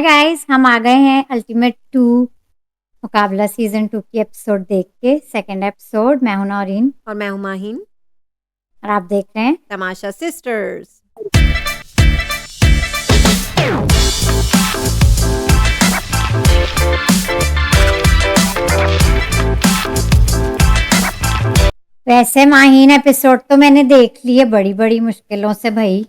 Guys, हम आ गए हैं अल्टीमेट 2 मुकाबला सीजन 2 की एपिसोड देख के। Second episode. मैं हूं नौरीन और मैं हूं माहिन। और आप देख रहे हैं तमाशा सिस्टर्स। वैसे माहीन एपिसोड तो मैंने देख ली है बड़ी बड़ी मुश्किलों से। भाई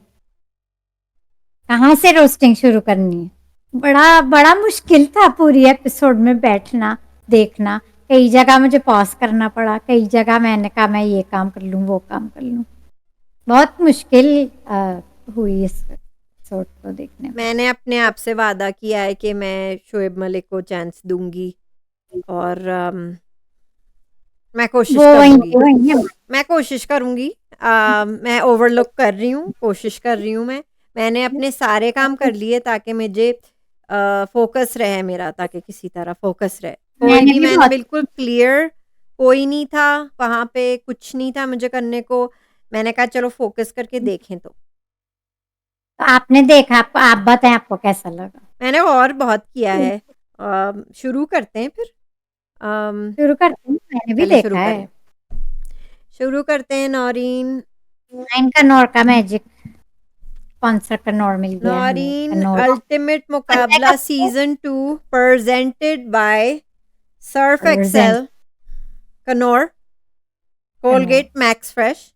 कहाँ से रोस्टिंग शुरू करनी है। बड़ा बड़ा मुश्किल था पूरी एपिसोड में बैठना देखना। कई जगह मुझे पॉज करना पड़ा, कई जगह मैंने कहा मैं ये काम कर लूं वो काम कर लूं। बहुत मुश्किल हुई इस एपिसोड को देखने में। मैंने अपने आप से वादा किया है कि मैं शोएब मलिक को चांस दूंगी और मैं कोशिश वो करूंगी। वही मैं कोशिश करूंगी। मैं ओवरलुक कर रही हूँ, कोशिश कर रही हूँ। मैंने अपने सारे काम कर लिए ताकि मुझे फोकस रहे मेरा, ताकि किसी तरह फोकस रहे। कोई मैंने भी भी मैंने बहुत। बिल्कुल क्लियर कोई नहीं था वहाँ पे, कुछ नहीं था मुझे करने को। मैंने कहा चलो फोकस करके देखें। तो तो आपने देखा, आप बताएं आपको कैसा लगा। मैंने और बहुत किया है। शुरू करते हैं फिर। शुरू करते हैं, मैंने भी चलें शुरू देखा करें। है। शुरू करते हैं नौरीन। नाइन कनौर का मैजिक स्पॉन्सर कनौर मिल गया हमें। नौरीन कनौर अल्टीमेट मुकाबला season 2 presented by Surf present Excel, कनौर, कनौर। कोलगेट मैक्स फ्रेश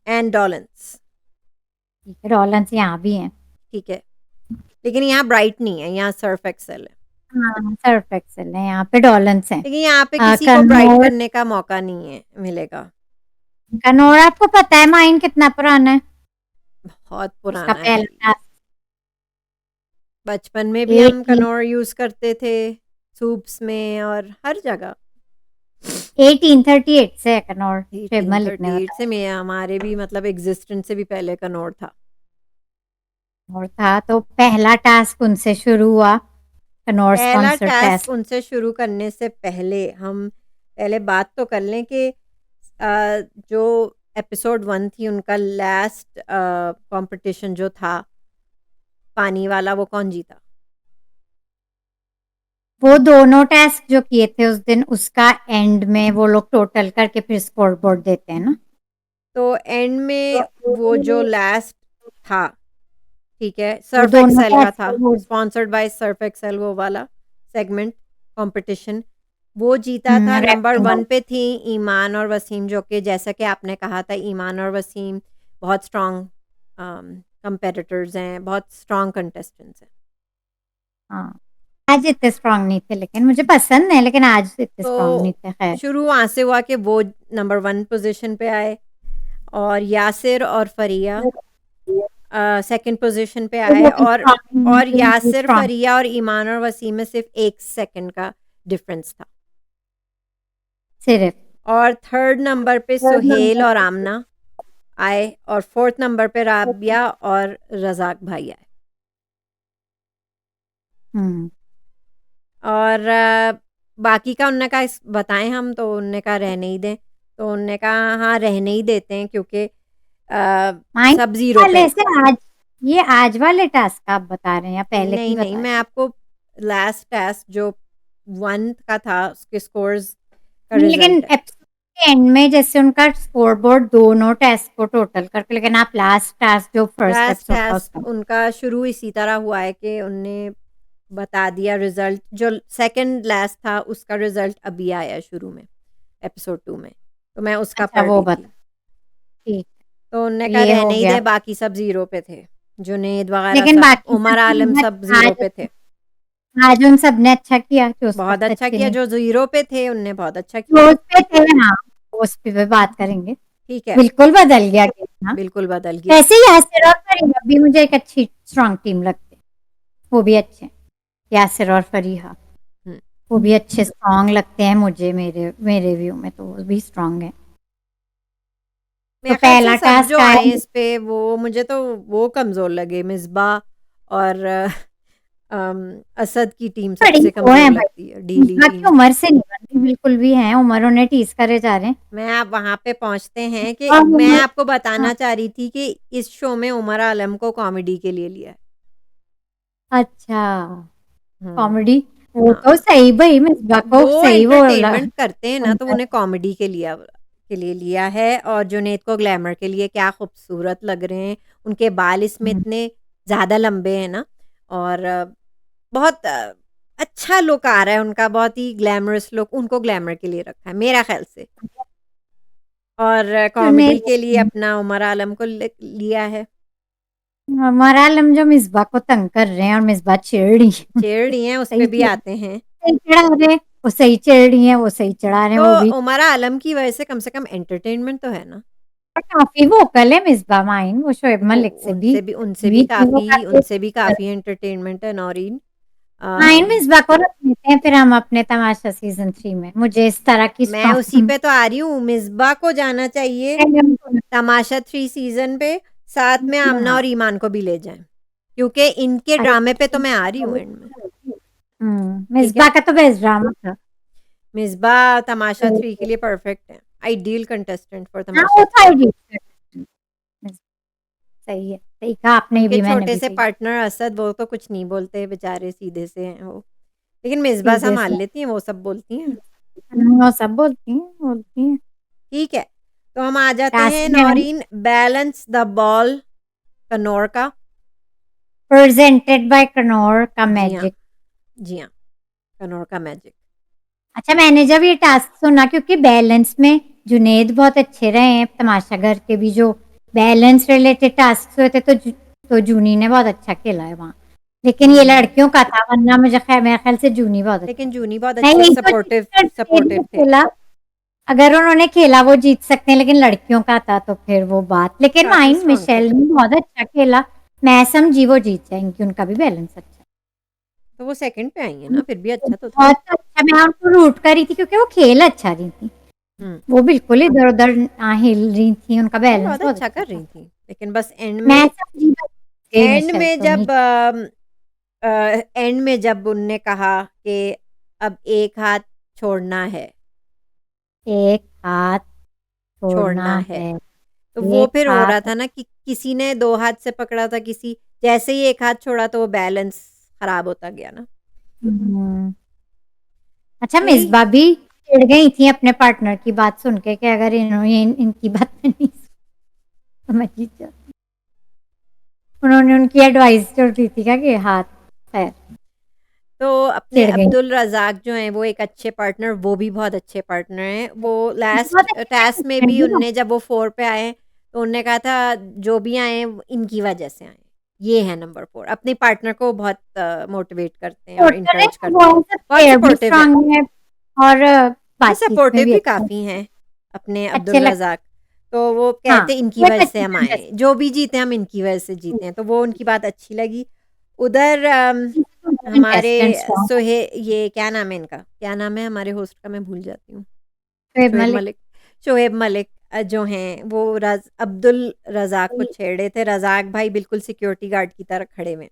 एंड डॉलन्स। ठीक है, डॉलन्स यहाँ भी हैं। ठीक है, लेकिन यहाँ ब्राइट नहीं है, यहाँ सर्फ एक्सेल है। हाँ, सर्फ एक्सेल है, यहाँ पे डॉलन्स हैं। लेकिन यहाँ पे किसी को ब्राइट कनौर। करने का मौका नहीं है मिलेगा। कनौर आपको पता है माइन कितना पुराना है। बहुत उसका पुराना है पहला ये। टास्क बचपन में भी हम 18 कनौर यूज करते थे, सूप्स में और हर जगह। 1838 से है कनौर। शेब मलिक ने 1838 से बताया। मैं, हमारे भी मतलब एग्जिस्टेंस से भी पहले कनौर था। और था तो पहला टास्क उनसे शुरू हुआ। कनौर पहला स्पॉन्सर्ड टास्क टास्क। उनसे शुरू करने से पहले हम पहले बात तो कर लें कि जो एपिसोड 1 थी उनका लास्ट कंपटीशन जो था पानी वाला, वो कौन जीता? वो दोनों टास्क जो किए थे उस दिन, उसका एंड में वो लोग टोटल करके फिर स्कोर बोर्ड देते हैं ना। तो एंड में वो जो लास्ट था, ठीक है, वो सर्फ दोनों एक्सेल का टास्क था, वो। स्पॉन्सर्ड बाय सर्फ एक्सेल, वो वाला सेगमेंट कंपटीशन वो जीता था। Number rapping 1 up. पे थी ईमान और वसीम, जो कि जैसा कि आपने कहा था, ईमान और वसीम बहुत स्ट्रॉन्ग कंपेटिटर्स हैं, बहुत स्ट्रॉन्ग कंटेस्टेंट्स हैं। हाँ, आज इतने स्ट्रांग नहीं थे, लेकिन मुझे पसंद है, लेकिन आज इतने स्ट्रांग नहीं तो थे। खैर, शुरू वहाँ से हुआ कि वो नंबर 1 पोजीशन पे आए और यासिर और फरिया सेकंड पोजीशन पे आए। और यासिर, स्ट्रांग फरिया और ईमान और वसीम में सिर्फ 1 सेकंड का डिफरेंस था। सिर्फ। और थर्ड नंबर पे सुहेल और आमना आए और फोर्थ नंबर पे राबिया और रजाक भाई आए। हम्म। और बाकी का उनने कहा बताएं हम, तो उनने कहा रहने ही दें। तो उनने कहा हाँ रहने ही देते हैं, क्योंकि माइंड सब जीरो पे। वाले से आज, ये आज वाले टास्क आप बता रहे हैं या पहले की नहीं नहीं, बता मैं रहे आपको लास्ट टेस्ट जो 1 का था उसके स्कोर्स का हैं? लेकिन रिजल्ट है। एपिसोड के एंड में जैसे उनका स्कोर बोर्ड दोनों टेस्ट को टोटल करके, लेकिन आप लास्ट टास्क जो फर्स्ट लास्ट एपिसोड था टेस्ट उसका। उनका शुरू इसी तरह हुआ है कि उनने बता दिया रिजल्ट। जो सेकंड लास्ट था उसका रिजल्ट अभी आया शुरू में, एपिसोड 2 में। तो मैं उसका अच्छा, पढ़ वो रही थी। बता। ठीक। तो उनने तो कहा ये हो रहने ही गया। दे, बाकी सब जीरो पे थे। जुनेद वगैरह लेकिन सब, बाकी उमर आलम सब सब जीरो आज पे थे। आज उन सब ने अच्छा किया जो बहुत सबसे अच्छा अच्छे किया, नहीं। जो जीरो पे थे उनने बहुत अच्छा किया। क्लोज पे थे। हाँ, उस पे बात करेंगे। ठीक है, बिल्कुल बदल गया गेम। हाँ, बिल्कुल बदल गया। वैसे यासिर और फरीहा भी मुझे एक अच्छी स्ट्रांग टीम लगती है। वो भी अच्छे हैं, यासिर और फरीहा। हम्म। वो भी अच्छे स्ट्रांग लगते हैं मुझे, मेरे मेरे व्यू में तो वो भी स्ट्रांग है। तो मेरे ख्याल से पहला सब जो टास्क आए आया। इस पे, वो मुझे तो वो कमज़ोर लगे। मिसबा और असद की टीम बड़ी सबसे वो है कमज़ोर भाई, लगती है, ढीली बाकी टीम। उम्र से नहीं बनती, बिल्कुल भी है। उम्र उन्हें टीज करे जा रहे हैं। मैं आप वहाँ पे पहुँचते हैं कि और मैं उमर। आपको हाँ, बताना चाह रही थी कि इस शो में उमर आलम को कॉमेडी के लिए लिया है। अच्छा, हम्म। कॉमेडी वो हाँ, तो सही भाई मिसबा को वो सही वो एंटरटेनमेंट करते हैं ना, तो सुनता उन्हें है। कॉमेडी के लिए लिया है, और जुनैद को ग्लैमर के लिए। क्या खूबसूरत लग रहे हैं, उनके बाल इसमें हम्म, इतने ज़्यादा लंबे हैं ना, और बहुत अच्छा लुक आ रहा है उनका, बहुत ही ग्लैमरस लुक। उनको ग्लैमर के लिए रखा है मेरा ख्याल से, और कॉमेडी जुनैद के लिए अपना उमर आलम को लिया है। हमारा आलम जो मिसबा को तंग कर रहे हैं और मिसबा चिढ़ रही है छेड़ रही हैं, उस पे सही भी चिढ़ आते हैं। सही चढ़ा रहे हैं, वो सही चिढ़ रही है, वो सही चढ़ा रहे हैं तो वो भी। उमर आलम की वजह से कम एंटरटेनमेंट तो है ना। और काफी वोकल है मिसबा माइन, वो शोएब वो मलिक से भी उनसे भी वो काफ़ी काफी उनसे भी काफ़ी एंटरटेनमेंट है नौरीन। माइन मिसबा को रख लेते हैं फिर हम अपने तमाशा सीजन 3 में, मुझे इस तरह की मैं उसी स्ट्रॉन्ग पे तो आ रही हूँ, मिसबा को जाना चाहिए तमाशा 3 सीज़न पे, साथ में आमना और ईमान को भी ले जाएँ, क्योंकि इनके ड्रामे पे तो मैं आ रही हूँ एंड में। ठीक है? मिसबा का तो बेस्ट ड्रामा था। मिसबा तमाशा 3 के लिए परफेक्ट है, आइडियल कंटेस्टेंट फॉर हाँ तमाशा वो तो 3। आइडिया सही है, सही कहा आपने उनके भी, मैंने छोटे भी से सही पार्टनर असद, वो तो कुछ नहीं बोलते, बेचारे सीधे से हैं वो। लेकिन मिसबा सीधे संभाल से लेती हैं, वो सब बोलती हैं। वो सब बोलती हैं। ठीक है, तो हम आ जाते टास्क हैं में है नौरीन, बैलेंस द बॉल कन्नौर का। प्रेजेंटेड बाय कनौर का जी हाँ, मैजिक। जी हाँ, कन्नौर का मैजिक। अच्छा मैंने जब ये टास्क सुना, क्योंकि बैलेंस में जुनेद बहुत अच्छे रहे हैं, तमाशा घर के भी जो बैलेंस रिलेटेड टास्क हुए थे तो जूनी ने बहुत अच्छा खेला है वहाँ, लेकिन ये हुँ, लड़कियों का था, वरना मुझे मेरे ख्याल से जूनी बहुत अच्छा लेकिन था। जूनी बहुत मैं अच्छे यही सोच रही सपोर्टिव थी, अगर जुनैद ने सपोर्टिव थे। खेला, अगर उन्होंने खेला वो जीत सकते हैं, लेकिन लड़कियों का था तो फिर वो बात, लेकिन काफ़ी माइन स्ट्रॉन्ग थे। मिशेल ने बहुत अच्छा खेला। मैं समझी वो जीत जाएंगी, उनका भी बैलेंस अच्छा तो वो सेकंड पे आई हैं है। ना, फिर भी अच्छा तो था। बहुत अच्छा, मैं उनको रूट कर रही थी क्योंकि वो खेल अच्छा रही थी, हुँ, वो बिल्कुल इधर उधर हिल रही थी, उनका नहीं बैलेंस बहुत बहुत अच्छा अच्छा कर था। रही थी। लेकिन बस मैं समझी बस गई एंड मिशेल में तो नहीं। जब एंड में जब उनने कहा कि अब एक हाथ छोड़ना है, एक हाथ छोड़ना छोड़ना है। है, तो वो एक फिर हो रहा हाथ। था ना कि किसी ने 2 हाथ से पकड़ा था, किसी जैसे ही 1 हाथ छोड़ा तो वो बैलेंस खराब होता गया ना। हम्म, अच्छा यही मिसबा भी चिढ़ गई थी अपने पार्टनर की बात सुन के कि अगर इन्होंने इनकी बात नहीं सुनी तो मैं जीत जाती। उन्होंने उनकी एडवाइस जो दी थी क्या कि हाथ, खैर तो अपने चिढ़ गई। अब्दुल रज़ाक जो हैं वो एक अच्छे पार्टनर, वो भी बहुत अच्छे पार्टनर हैं। वो बहुत लास्ट अच्छे टास्क में कंटेस्टेंट भी भी उनने जब वो 4 पे आए, तो उन्होंने कहा था जो भी आए इनकी वजह से आए। ये है नंबर 4, अपने पार्टनर को बहुत मोटिवेट करते हैं और सपोर्टर है, एनकरेज करते हैं। बहुत बहुत प्लेयर भी सपोर्टिव हैं। स्ट्रांग है और नहीं, बातचीत में सपोर्टिव भी भी अच्छे काफ़ी हैं अपने अच्छे अब्दुल लगते रज़ाक। तो वो हैं। हाँ कहते इनकी वो एक वजह से अच्छी हम आए, कंटेस्टेंट जो भी जीते हम इनकी वजह से जीते हैं, तो वो उनकी बात अच्छी लगी। उधर हमारे स्ट्रांग ये क्या नाम है इनका? क्या नाम है हमारे होस्ट का, मैं भूल जाती हूँ। शोएब शोएब मलिक। मलिक। शोएब मलिक जो हैं वो अब्दुल रज़ाक को छेड़े थे। रज़ाक भाई बिल्कुल सिक्योरिटी गार्ड की तरह खड़े हुए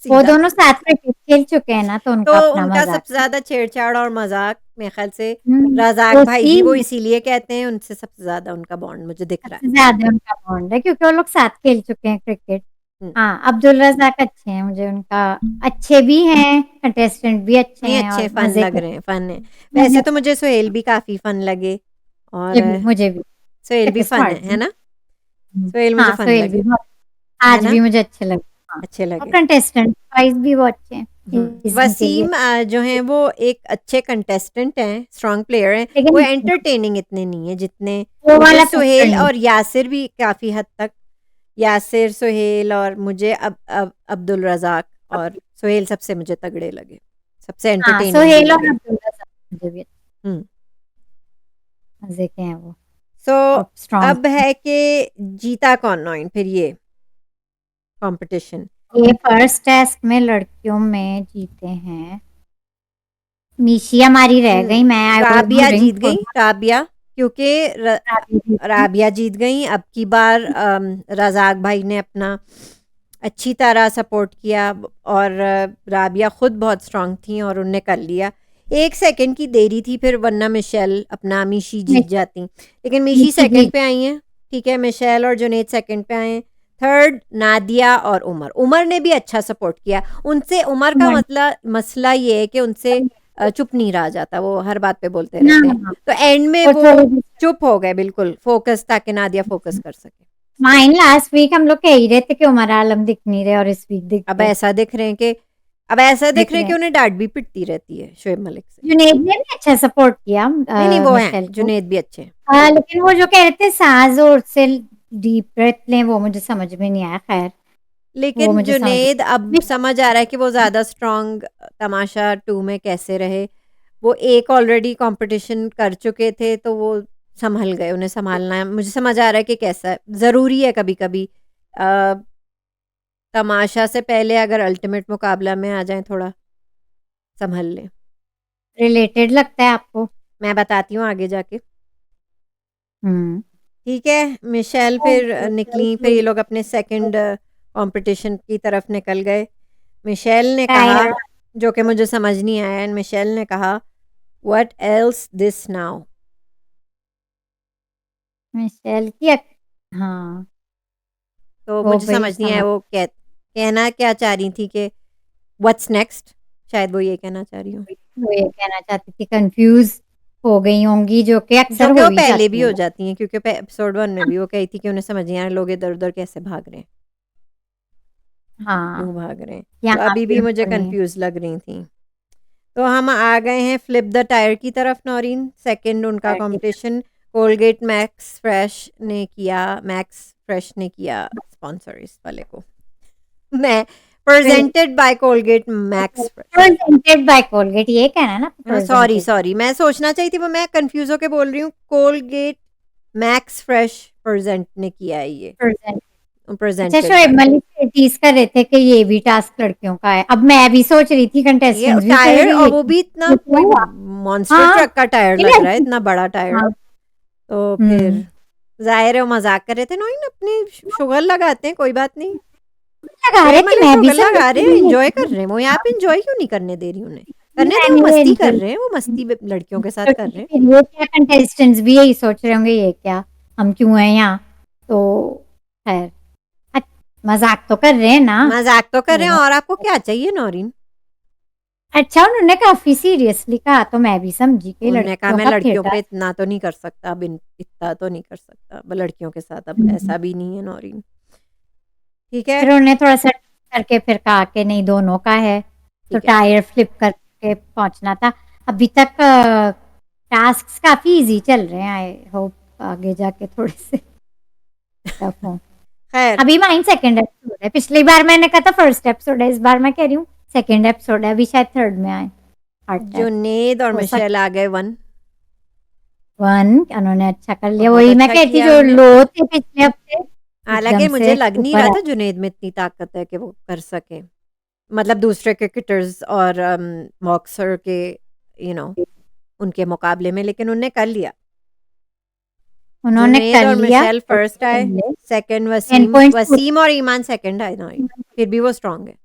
वो सीधा। दोनों साथ में खेल चुके हैं ना, तो तो उनका अपना उनका मजाक सबसे ज़्यादा छेड़छाड़ और मज़ाक मेरे ख़्याल से रज़ाक भाई दोस्ती ही, वो इसीलिए कहते हैं, उनसे सबसे ज़्यादा उनका बॉन्ड मुझे दिख रहा है। सबसे ज्यादा उनका बॉन्ड है क्योंकि वो लोग साथ खेल चुके हैं क्रिकेट। हुँ, हाँ अब्दुल रज़ाक अच्छे हैं, मुझे उनका अच्छे भी हैं, कंटेस्टेंट भी अच्छे नहीं हैं अच्छे और फ़न मजे लग के। रहे हैं, फ़न है। वैसे मैंने तो मुझे सुहेल भी काफ़ी फ़न लगे, और मुझे भी सुहेल भी कितने फ़न स्मार्ट है है। ना? सुहेल मुझे हाँ फ़न सोहेल भी लगे, बहुत, है आज ना? भी मुझे अच्छे लगे। हाँ अच्छे और लगे। कंटेस्टेंट वाइज भी वो अच्छे हैं सीजन के लिए। वसीम जो हैं वो एक अच्छे कंटेस्टेंट हैं, स्ट्रॉन्ग प्लेयर हैं। वो लेकिन एंटरटेनिंग इतने नहीं है जितने वो मुझे वाला फैक्टर सुहेल नहीं। और यासिर भी काफ़ी हद तक, यासिर, सुहेल और मुझे अब अब्दुल रज़ाक और सुहेल सबसे मुझे तगड़े लगे, सबसे हाँ एंटरटेनिंग भी सोहेल और लगे। अब्दुल रज़ाक मुझे भी हुँ, मजे के हैं वो, सो और स्ट्रॉन्ग। अब है कि जीता कौन नॉइन फिर ये कॉम्पिटिशन? ये फर्स्ट टास्क में लड़कियों में जीते हैं, मीशी हमारी रह गई, मैं I was Rabia routing Jeet for गई, राबिया, क्योंकि राबिया जीत गई। अब की बार रज़ाक भाई ने अपना अच्छी तरह सपोर्ट किया, और राबिया खुद बहुत स्ट्रांग थी और उनने कर लिया। 1 सेकंड की देरी थी फिर, वरना मिशेल अपना मीशी जीत जाती। लेकिन मीशी मीशी सेकंड जीत। पे आई हैं, ठीक है, मिशेल और जुनैद सेकंड पे आए हैं, थर्ड नादिया और उमर। उमर ने भी अच्छा सपोर्ट किया उनसे। उमर का मसला ये है कि उनसे चुप नहीं रहा जाता, वो हर बात पे बोलते रहते हैं। हाँ, तो एंड में वो वो थोड़ी चुप हो गए बिल्कुल, फोकस, ताकि नादिया फोकस कर सके। माइन लास्ट वीक हम लोग कह ही रहे थे कि उमर आलम दिख नहीं रहे और इस वीक दिख अब गए, ऐसा दिख रहे हैं कि अब ऐसा दिख दिख रहे रहे हैं कि हैं। उन्हें डांट भी पिटती रहती है शोएब मलिक से। जुनैद ने भी अच्छा सपोर्ट किया नहीं नहीं, वो हैं, मिशेल को। जुनैद भी अच्छे हैं। लेकिन वो जो कह रहे थे सांस और से डीप ब्रेथ लें, वो मुझे समझ में नहीं आया। खैर वो लेकिन मुझे समझ जुनैद अब में समझ आ रहा है कि वो ज़्यादा स्ट्रॉन्ग तमाशा 2 में कैसे रहे। वो एक ऑलरेडी कंपटीशन कर चुके थे, तो वो संभल गए, उन्हें संभालना है। मुझे समझ आ रहा है कि कैसा ज़रूरी है कभी-कभी तमाशा से पहले अगर अल्टीमेट मुकाबला में आ जाएँ, थोड़ा संभल लें। रिलेटेड लगता है आपको? मैं बताती हूँ आगे जाके। हम्म। ठीक है, मिशेल फिर निकली, फिर ये लोग अपने सेकंड कंपटीशन की तरफ निकल गए। मिशेल ने कहा, टायर जो कि मुझे समझ नहीं आया, एंड मिशेल ने कहा, what else this now? Michelle की हाँ, तो वो मुझे भाई समझ नहीं आया समझ, वो कहना क्या चाह रही थी कि व्हाट्स नेक्स्ट, शायद वो ये कहना चाह रही हूँ। वो ये कहना चाहती थी, कंफ्यूज हो गई होंगी, जो कि जो अक्सर कि हो वो ही पहले भी जाती हो हैं। जाती हैं, क्योंकि एपिसोड 1 में भी वो कही थी कि उन्हें समझ नहीं आ रहा लोग इधर-उधर कैसे भाग रहे हैं, हाँ, क्यों भाग रहे हैं। तो यहाँ अभी भी भी मुझे उनको नहीं। कंफ्यूज लग रही थी। तो हम आ गए हैं फ्लिप द टायर की तरफ नौरीन। सेकंड उनका कंपटीशन कोलगेट मैक्स फ्रेश ने किया स्पॉन्सर इस वाले को। मैं presented by Colgate Max fresh. Presented by Colgate, ये कहना है ना सॉरी प्रेजेंटेड। सॉरी, मैं सोचना चाहिए थी, वो मैं कंफ्यूज होके बोल रही हूँ। कोलगेट मैक्स फ्रेश प्रेजेंट ने किया है ये, अच्छा, प्रेजेंटेड शोएब बाय। मलिक से टीज कर रहे थे कि ये भी टास्क लड़कियों का है। अब मैं भी सोच रही थी, ये कंटेस्टेंट्स भी टायर, कहेंगे और ये वो भी इतना ये क्या कोई हुआ? मॉन्स्टर हाँ, ट्रक का टायर ये लग रहा है, लड़की, इतना बड़ा टायर। हाँ, तो फिर हम्म, ज़ाहिर है वो मज़ाक कर रहे थे, नोइन अपनी शुगर लगाते हैं, कोई बात नहीं। लगा रहे शोएब थे, मलिक मैं भी शुगर समझ लगा रहे हैं, रही एन्जॉय कर रहे हैं वो, यहाँ पे एन्जॉय क्यों नहीं करने दे रही उन्हें? करने दो, मैंने मस्ती कर एंजॉय, रहे हैं, वो मस्ती लड़कियों के साथ कर रहे हैं। ये क्या कंटेस्टेंट्स भी यही सोच रहे होंगे, ये क्या, हम क्यों हैं यहाँ? तो खैर, मजाक तो कर रहे हैं ना। मज़ाक तो कर रहे हैं, तो और आपको क्या चाहिए नौरीन? अच्छा, उन्होंने काफी सीरियसली कहा, तो मैं भी समझी कि उन्होंने कहा लड़कियों मैं का लड़कियों थिएटर। पे इतना तो नहीं कर सकता, अब इतना तो नहीं कर सकता, अब लड़कियों के साथ अब ऐसा भी नहीं है नौरीन। ठीक है, फिर उन्होंने थोड़ा सा करके फिर कहा कि नहीं, दोनों का है, तो ठीक है। टायर फ्लिप करके पहुंचना था। अभी तक टास्क काफी इजी चल रहे हैं, आई होप आगे जाके थोड़े से टफ हो। खैर, अभी माइन सेकंड एपिसोड है, पिछली बार मैंने कहा था फर्स्ट एपिसोड है, इस बार मैं कह रही हूँ सेकंड एपिसोड है, अभी शायद थर्ड में आए। हार्ट है, जुनेद और हो सकता मिशेल आ गए 1। वन, उन्होंने अच्छा कर लिया, बहुत वही मैं अच्छा कहती किया जो उन्होंने। लो थे पिछले हफ्ते, हालाँकि एकदम मुझे से लग नहीं ऊपर रहा आए। था जुनैद में इतनी ताकत है कि वो कर सके। मतलब दूसरे क्रिकेटर्स और बॉक्सर के उनके मुकाबले में, लेकिन उन्होंने कर लिया। उन्होंने जुनैद कर और लिया मिशेल फर्स्ट आए, सेकंड 10 वसीम, पॉइंट्स। वसीम और ईमान सेकंड आए ना, फिर भी वो स्ट्रांग है। फिर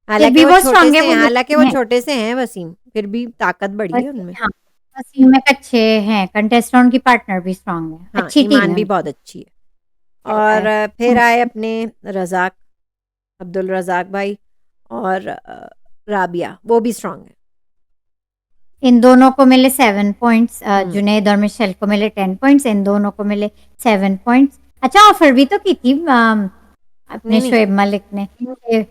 हालाँकि भी वो वो छोटे स्ट्रांग है, से वो हैं, हालाँकि वो लड़की है। छोटे से हैं वसीम, फिर भी ताकत बड़ी बस, है उनमें। हाँ, वसीम में अच्छे हैं कंटेस्टेंट, की पार्टनर भी स्ट्रांग है, हाँ, अच्छी टीम ईमान है भी उनकी। बहुत अच्छी है। और फिर आए अपने रज़ाक, अब्दुल रज़ाक भाई, और राबिया, वो भी स्ट्रांग है। इन दोनों को मिले 7 पॉइंट्स, हुँ, जुनैद और मिशेल को मिले 10 पॉइंट्स, इन दोनों को मिले 7 पॉइंट्स। अच्छा, ऑफर भी तो की थी नहीं, अपने नहीं, शोएब मलिक ने कि नहीं,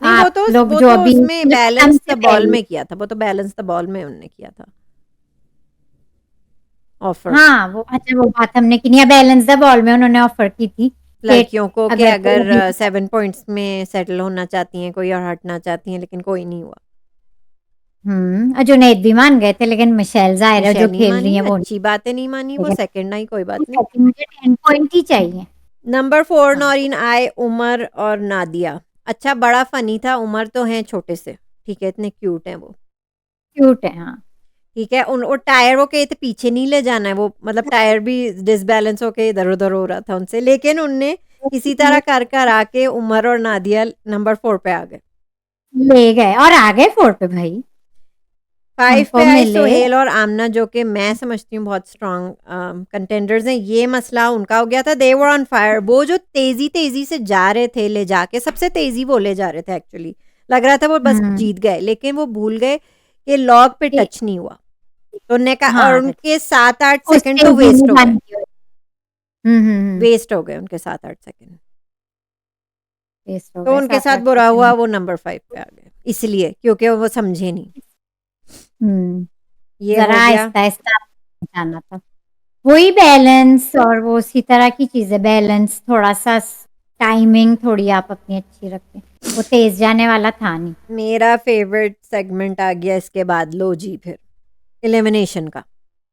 आप लोग वो जो तो अभी उसमें खत्म बैलेंस से द बॉल पहले, में किया था, वो तो बैलेंस द बॉल में उन्होंने किया था ऑफर। हाँ वो, अच्छा वो बात हमने की नहीं, बैलेंस द बॉल में उन्होंने ऑफर की थी कि लड़कियों को कि अगर कोई अगर भी, 7 पॉइंट्स में सेटल होना चाहती हैं कोई और हटना चाहती हैं, लेकिन कोई नहीं हुआ। जुनैद भी मान गए थे, लेकिन मिशेल जाहिर है जो मिशेल नहीं खेल रही मानी, है वो नहीं। अच्छी बात है, नहीं मानी, वो लेकिन सेकंड आई, कोई वो बात नहीं। कहती मुझे 10 पॉइंट ही चाहिए। नंबर 4 हाँ, नौरीन आए उमर और नादिया। अच्छा, बड़ा फनी था। उमर तो हैं छोटे से, ठीक है, इतने क्यूट हैं वो, क्यूट है, हाँ। ठीक है। उन वो टायर वो कहे थे पीछे नहीं ले जाना है, वो मतलब टायर भी डिसबैलेंस होके इधर-उधर हो रहा था उनसे, लेकिन उनने किसी तरह कर आके उमर और नादिया नंबर 4 पे आ गए। ले गए और आ गए 4 पे भाई। 5 उनको पे आए मिले। सोहेल और आमना, जो कि मैं समझती हूँ बहुत स्ट्रांग कंटेंडर्स हैं। ये मसला उनका हो गया था, दे वर ऑन फायर। वो जो तेजी से जा रहे थे, ले जाके सबसे तेजी वो ले जा रहे थे एक्चुअली, लग रहा था वो बस हम्म, जीत गए, लेकिन वो भूल गए कि लॉग पे कि- टच नहीं हुआ। तो उन्होंने कहा, और हाँ उनके 7-8 उस सेकंड तो तेजी वेस्ट में हो गए। बन गई। वेस्ट हो गए उनके 7-8 सेकंड। वेस्ट हो तो गए उनके सात साथ आठ बुरा हुआ, सेकंड। वो नंबर 5 पे आ गए, इसलिए क्योंकि वो समझे नहीं। हम्म, ये जरा हो गया। आहिस्ता आहिस्ता जाना था। वही बैलेंस, और वो उसी तरह की चीजें, बैलेंस थोड़ा सा, टाइमिंग थोड़ी आप अपनी अच्छी रखें। वो तेज जाने वाला था नहीं। मेरा फेवरेट सेगमेंट आ गया इसके बाद, लो जी फिर एलिमिनेशन का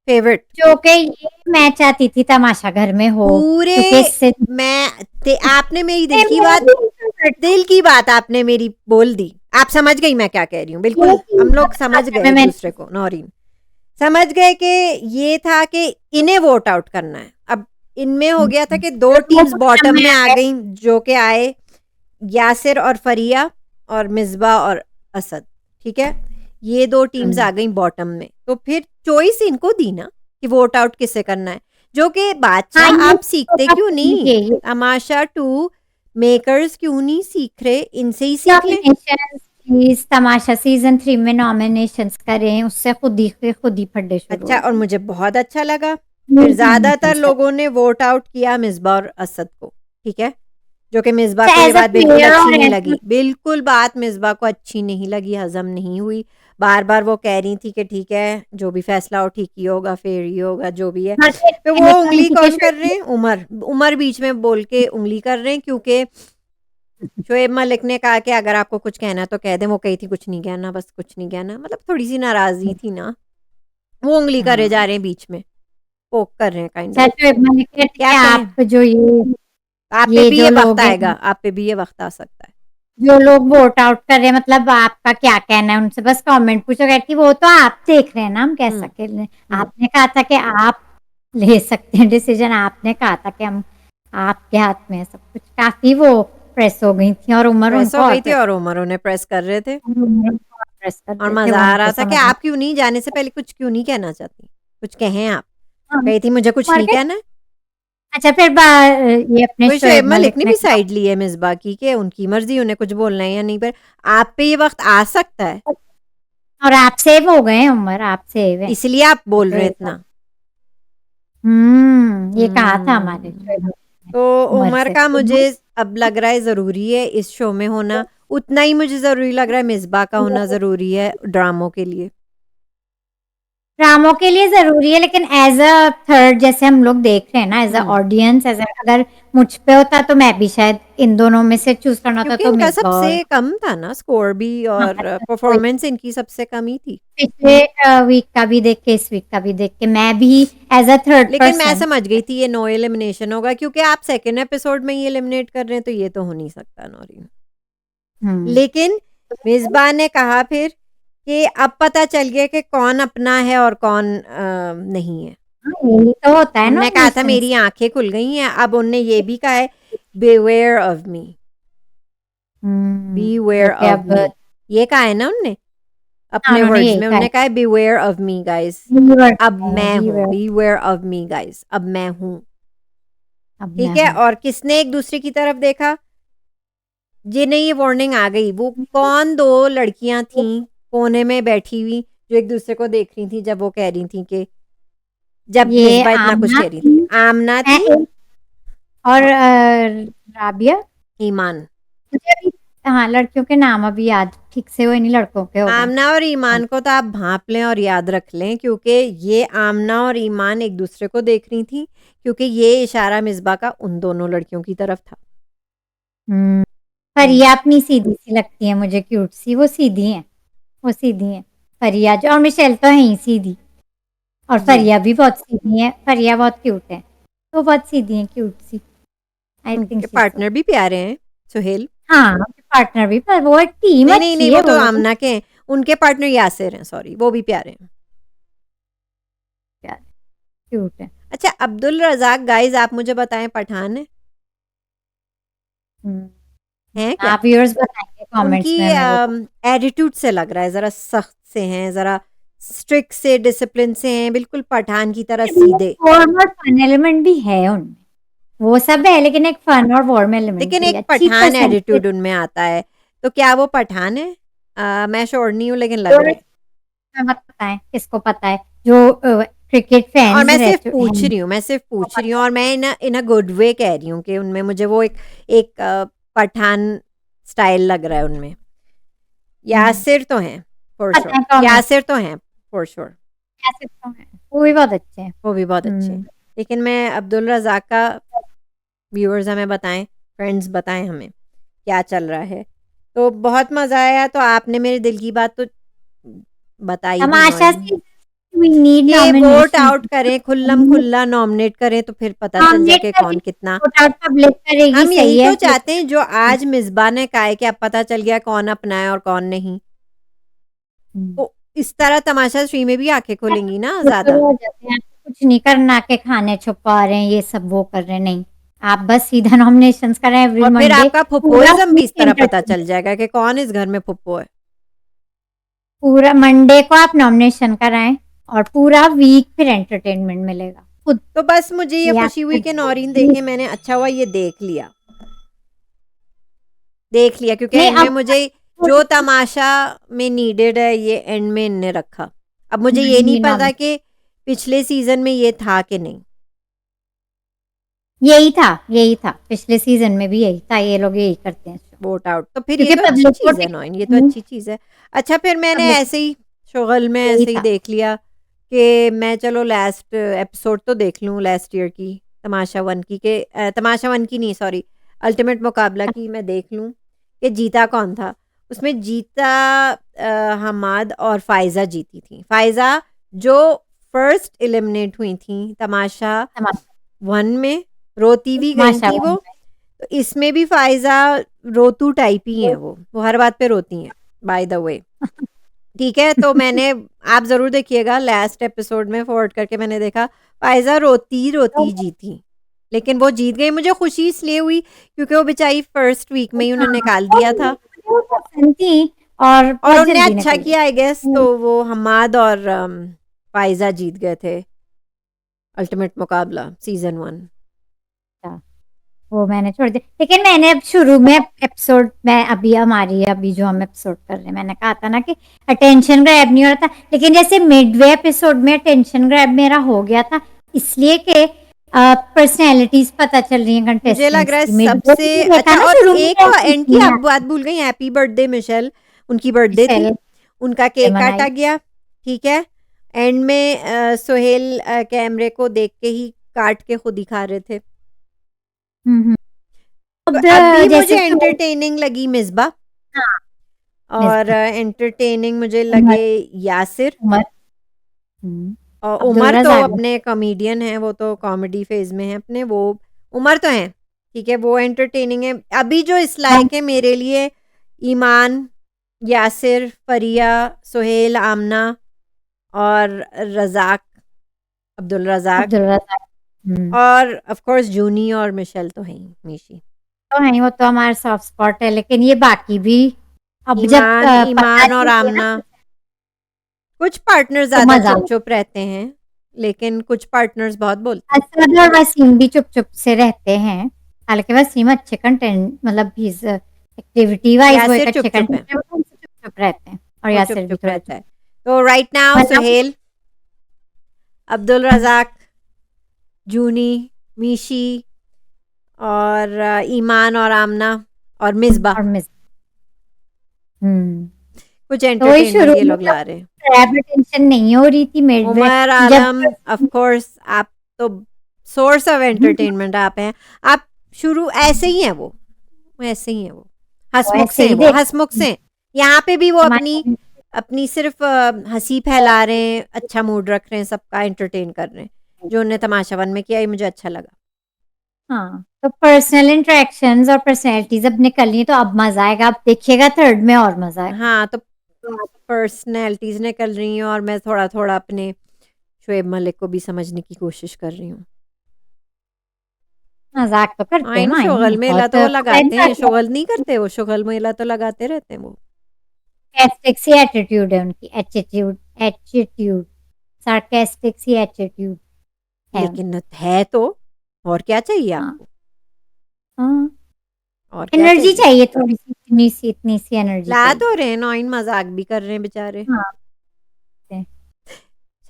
फेवरेट। जो कि ये मैं चाहती थी तमाशा घर में हो, पूरे क्योंकि इससे आपने मेरी ये मेरा भी favorite था। दिल की बात आपने मेरी बोल दी। आप समझ गई मैं क्या कह रही हूँ, ये बिल्कुल चीज हम लोग समझ तमाशा गए में एक मैंने दूसरे को। नौरीन समझ गए कि ये था कि इन्हें वोट आउट करना है। अब इनमें हो गया था कि दो वो टीम्स बॉटम बॉटम में में आ आ गए। गई, जो कि आए यासिर और फरिया और मिसबा और असद। ठीक है, ये दो टीम्स आ गई बॉटम में। तो फिर चॉइस इनको दी ना कि वोट आउट किसे करना है, जो कि हाँ, बादशाह ये आप सीखते क्यों नहीं? तमाशा 2 मेकर्स क्यों नहीं सीख रहे? इनसे ही सीख लें। नॉमिनेशन प्लीज, तमाशा सीजन 3 में नॉमिनेशंस करें, उससे खुद ही फड्डे शुरू अच्छा, हो और गए। मुझे बहुत अच्छा लगा, फिर ज्यादातर nominations का। लोगों ने वोट आउट किया मिसबा और असद को। ठीक है, जो कि मिसबा को ये एज अ बात बिल्कुल प्लेयर अच्छी और नहीं एज लगी, बिल्कुल बात मिसबा को अच्छी नहीं लगी, हजम नहीं हुई। बार बार वो कह रही थी कि ठीक है, जो भी फैसला हो ठीक ही होगा, फेयर ही होगा, जो भी है। फिर वो उंगली कौन कर रहे हैं? उमर। उमर बीच में बोल के उंगली कर रहे हैं, क्योंकि शोएब मलिक ने कहा कि अगर आपको कुछ कहना है तो कह दें। वो कही थी कुछ नहीं कहना, बस कुछ नहीं कहना, मतलब थोड़ी सी नाराजगी थी ना। वो उंगली करे जा हाँ, रहे हैं बीच में, पोक कर रहे हैं काइंड ऑफ। चाचा मैंने कहा क्या कि कहें, आप जो आप पे ये भी जो ये वक्त लोग हैं, आएगा, आप पे भी ये वक्त आ सकता है। जो लोग वोट आउट कर रहे हैं, मतलब आपका क्या कहना है उनसे? बस कमेंट पूछो, कहती वो तो आप देख रहे हैं ना हम कैसा हम्म खेल रहे हैं। हम्म आपने कहा था कि आप ले सकते हैं डिसीजन, आपने कहा था कि हम, आपके हाथ में है सब कुछ। काफी वो प्रेस हो गई थी, और उमर प्रेस उनको हो और गई थी प्रेस, और उमर उन्हें प्रेस कर रहे थे। प्रेस कर और रहे थे, मजा वो आ उनको रहा था कि समझ में। आप क्यों नहीं जाने से पहले कुछ क्यों नहीं कहना चाहती, कुछ कहें आप। हाँ, कही थी मुझे कुछ मर नहीं गए। कहना है। अच्छा फिर ये अपने तो शोएब शोएब मलिक मलिक ने ने भी कहा, साइड ली है मिसबा की, कि उनकी मर्जी, उन्हें कुछ बोलना है या नहीं। पर आप पे ये वक्त आ सकता है, और आप सेव हो गए हैं उमर, आप सेव हैं। इसलिए आप बोल तो रहे हैं ये इतना। ये कहा था हमारे हम्म। शोएब मलिक ने तो उमर उमर से। का मुझे अब लग रहा है ज़रूरी है इस शो में होना, उतना ही मुझे ज़रूरी लग रहा है मिसबा का होना ज़रूरी है ड्रामों के लिए। ड्रामों के लिए जरूरी है, लेकिन एज अ थर्ड, जैसे हम लोग देख रहे हैं ना, as a hmm audience, as अगर मुझ पे होता तो मैं भी शायद इन दोनों में से चूज करना होता, क्योंकि तो इनका मिसबा सबसे और, कम था ना स्कोर भी, हाँ, और तो कोई परफॉर्मेंस इनकी सबसे कम ही थी। पिछले वीक का भी देख के, इस वीक का भी देख के, मैं भी एज अ थर्ड लेकिन मैं पर्सन। समझ गई थी ये नो एलिमिनेशन होगा, क्योंकि आप सेकेंड एपिसोड में ही एलिमिनेट कर रहे हैं, तो ये तो हो नहीं सकता नौरीन। हम्म, लेकिन मिसबा ने कहा फिर कि अब पता चल गया कि कौन अपना है और कौन नहीं है। हाँ, यही तो होता है उनने कहा था नॉमिनेशन। मेरी आंखें खुल गई हैं। अब उनने ये भी कहा है, बेवेयर ऑफ मी, जो बीवेयर कि ऑफ अब, मी। ये कहा है ना उन्ने हाँ, अपने उन्होंने वर्ड्स यही में, कहा उन्होंने कहा है बीवेयर ऑफ मी गाइस। अब है, मैं हूँ, viewer, beware of me guys, अब मैं हूँ। अब मैं ठीक है, हूँ। और किसने एक दूसरे की तरफ देखा? जिन्हें ये वार्निंग आ गई, वो कौन दो लड़कियां थी कोने में बैठी हुई, जो एक दूसरे को देख रही थी, जब वो कह रही थी कि, जब ये मिसबा इतना कुछ आमना कह रही थी, थी, आमना है थी एक, और और राबिया। ईमान। मुझे अभी, हाँ, लड़कियों के नाम अभी याद ठीक से हुए नहीं, लड़कों के हो गए। आमना और ईमान को तो आप भांप लें और याद रख लें, क्योंकि ये आमना और ईमान एक दूसरे को देख रही थी, क्योंकि ये इशारा मिसबा का उन दोनों लड़कियों की तरफ था। हम्म फरिया अपनी सीधी सी लगती है मुझे, क्यूट सी, वो सीधी है, वो सीधी है। फरिया जो, और मिशेल तो है ही सीधी, और जी, फरिया भी बहुत सीधी है, फरिया बहुत क्यूट है, तो बहुत सीधी है, क्यूट सी। आई थिंक उनके शी सो। पार्टनर भी प्यारे हैं, सुहेल। हाँ, पार्टनर भी, पर वो एक टीम नहीं नहीं नहीं, अच्छी वो है तो वो लोग। आमना के हैं। उनके पार्टनर यासिर हैं, सॉरी, वो भी प्यारे हैं। क्यूट है। अच्छा, अब्दुल रजाक गाइस, आप मुझे बताएं, पठान है, हैं क्या? आप व्यूअर्स बताएंगे उनकी कमेंट्स में हमें वो। एटीट्यूड से लग रहा है ज़रा सख्त से हैं, ज़रा स्ट्रिक्ट से, डिसिप्लिन से हैं, बिल्कुल पठान की तरह सीधे। वार्म और फन एलिमेंट भी है उनमें, वो सब है, लेकिन एक फन और वार्म एलिमेंट लेकिन भी एक है, अच्छी पठान पर्सनैलिटी। एटीट्यूड उनमें आता है, तो क्या वो पठान है? मैं श्योर नहीं हूँ, लेकिन लग रहा है। मत पता है, किसको पता है, जो क्रिकेट और फैंस मैं सिर्फ रहते पूछ हैं रही हूँ, मैं सिर्फ को पूछ रही हूँ, पता और मैं इन अ गुड वे कह रही हूँ कि उनमें मुझे वो एक एक पठान स्टाइल लग रहा है उनमें। है। यासिर तो हैं फॉर पता श्योर, है कौन है, यासिर तो हैं फॉर श्योर, कैसे तो है, वो भी बहुत अच्छे हैं। वो भी बहुत अच्छे हैं। लेकिन मैं अब्दुल रज़ाक का, व्यूअर्स हमें बताएं, फ्रेंड्स बताएं हमें क्या चल रहा है। तो बहुत मज़ा आया, तो आपने मेरे दिल की बात तो बताई दी, तमाशा और से वी नीड कि वोट नॉमिनेशन, आउट करें, खुल्लम खुल्ला नॉमिनेट करें, तो फिर पता चल जाए नॉमिनेट कि करें, कौन कितना। वोट आउट पब्लिक करेगी, हम यही सही है। तो चाहते हैं, जो आज मिसबा ने कहा है कि अब पता चल गया कौन अपना है और कौन नहीं, तो इस तरह तमाशा श्री में भी आंखें खुलेंगी ना ज़्यादा। हो जाते हैं, आपको कुछ नहीं करना के खाने छुपा रहे हैं, ये सब वो कर रहे हैं, नहीं, आप बस सीधा नॉमिनेशंस करें एवरी और फिर मंडे, आपका पूरा फुप्पोइज्म भी वीक इस तरह पता एंटरटेनमेंट, चल जाएगा कि कौन इस घर में फुप्पो है। पूरा मंडे को आप नॉमिनेशन कराएं और पूरा वीक फिर एंटरटेनमेंट मिलेगा खुद। तो बस मुझे ये ये खुशी हुई आपको कि नौरीन देखे मैंने, अच्छा हुआ ये देख लिया, क्योंकि नहीं एंड में अब मुझे जो तमाशा में नीडेड है ये एंड में इनने रखा। अब मुझे ये नहीं नहीं पता कि पिछले सीजन में ये था कि नहीं। यही था पिछले सीजन में भी यही था, ये लोग यही करते हैं वोट आउट, तो फिर ये क्योंकि तो अच्छी पब्लिक को चीज़ है नौरीन, ये तो अच्छी चीज़ है। अच्छा, फिर मैंने पब्लिक ऐसे ही शुगल में यही ऐसे ही था। देख लिया कि मैं चलो लास्ट एपिसोड तो देख लूँ लास्ट ईयर की तमाशा वन की, के तमाशा वन की नहीं, सॉरी, अल्टीमेट मुकाबला की मैं देख लूँ कि जीता कौन था। उसमें जीता हमाद और फ़ायज़ा जीती थी। फ़ायज़ा जो फर्स्ट एलिमिनेट हुई थी तमाशा वन में, रोती भी गई थी वो, माशाल्लाह। तो इसमें भी फ़ायज़ा रोतू टाइप ही हैं वो हर बात पे रोती हैं, बाय द वे। ठीक है, तो मैंने, आप ज़रूर देखिएगा, लास्ट एपिसोड में फॉरवर्ड करके मैंने देखा, फ़ायज़ा रोती-रोती जीती। लेकिन वो जीत गई, मुझे खुशी इसलिए हुई क्योंकि वो बेचारी फर्स्ट वीक में ही उन्हें निकाल दिया था, पसंद थी और और बहुत उनने जल्दी अच्छा निकल किया आई गेस, गई। तो वो हम्माद और फ़ायज़ा जीत गए थे अल्टीमेट मुकाबला सीज़न 1। वो मैंने छोड़ दिया, लेकिन मैंने अब शुरू में एपिसोड में, अभी जो हम एपिसोड कर रहे हैं, मैंने कहा था ना कि अटेंशन ग्रैब नहीं हो रहा था, लेकिन जैसे मिडवे एपिसोड में अटेंशन ग्रैब मेरा हो गया था, इसलिए कि पर्सनैलिटीज पता चल रही हैं मुझे लग कंटेस्टेंट्स रहा है की। मिडवे सबसे देखा अच्छा, ना और शुरू में एक कैसी एंड की थी आप बात भूल गई, हैप्पी बर्थडे मिशेल, उनकी बर्थडे थी, मिशेल उनका केक मनाई। काटा गया, ठीक है। एंड में सोहेल कैमरे को देख के ही काट के खुद ही खा रहे थे। हम्म। तो अब अभी जैसे मुझे एंटरटेनिंग लगी मिसबा, हाँ, और मिसबा, एंटरटेनिंग मुझे उमर, लगे यासिर, उमर, और अब्दुल उमर तो रज़ाक। अपने कॉमेडियन हैं, वो तो कॉमेडी फेज में है अपने, वो उमर तो हैं, ठीक है, वो एंटरटेनिंग है। अभी जो इस लायक है मेरे लिए, ईमान, यासिर, फरिया, सोहेल, आमना और रज़ाक, अब्दुल रज़ाक, अब्दुल रज़ाक। और ऑफ कोर्स जूनी और मिशेल तो हैं ही, मीशी। तो नहीं, वो तो हमारा सॉफ्ट स्पॉट है, लेकिन ये बाकी भी अब जब ईमान, पता ईमान और चले आमना, ना कुछ पार्टनर तो ज़्यादा मजा आता चुप-चुप रहते हैं, लेकिन कुछ पार्टनर्स बहुत बोलते है। हैं। असद और वसीम भी चुप चुप से रहते हैं, हालांकि वसीम अच्छे कंटेंट, मतलब एक्टिविटी वाइज वो एक यासिर अच्छे चुप-चुप है, कंटेंट है, वो चुप चुप रहते हैं, और वो यासिर भी चुप-चुप थोड़ा रहता चुप। है। तो राइट नाउ वरना सोहेल, अब्दुल रज़ाक, जूनी, मीशी, और ईमान और आमना और मिसबा, और मिस। हम्म। कुछ तो वही एंटरटेनमेंट शुरू ये में लोग जब ला रहे हैं। रैप टेंशन नहीं हो रही थी मिडवे, उमर जब आलम, ऑफ कोर्स आप तो सोर्स ऑफ एंटरटेनमेंट आप हैं, आप शुरू ऐसे ही हैं, वो ऐसे ही हैं, वो हंसमुख ऐसे से हैं, ही वो देख हंसमुख से हैं। यहाँ पे भी वो अपनी हमारे। अपनी सिर्फ हंसी फैला रहे हैं, अच्छा मूड रख रहे हैं, सबका एंटरटेन कर रहे हैं, जो उन्हें तमाशा वन में किया, ये मुझे अच्छा लगा। हाँ, तो पर्सनल इंटरेक्शंस और पर्सनैलिटीज अब निकल रही है, तो अब मजा आएगा, अब देखिएगा थर्ड में और मजा आएगा। हाँ, तो पर्सनैलिटीज़ निकल रही हैं, और मैं थोड़ा-थोड़ा अपने शोएब मलिक को भी समझने की कोशिश कर रही हूँ। मजाक तो करते हैं आइन माही, शुगल मेला बहुत तो वो पता है लगाते हैं, ना। शुगल नहीं करते वो, शुगल मेला तो लगाते रहते हैं वो। सार्कास्टिक सी एटीट्यूड है उनकी, एटीट्यूड एटीट्यूड सार्कास्टिक सी एटीट्यूड है उनकी। लेकिन है तो, और क्या चाहिए हाँ आपको? हाँ, और क्या एनर्जी चाहिए? चाहिए थोड़ी सी, इतनी सी एनर्जी ला चाहिए। तो रहे हैं, नॉइन मजाक भी कर रहे हैं बेचारे। हाँ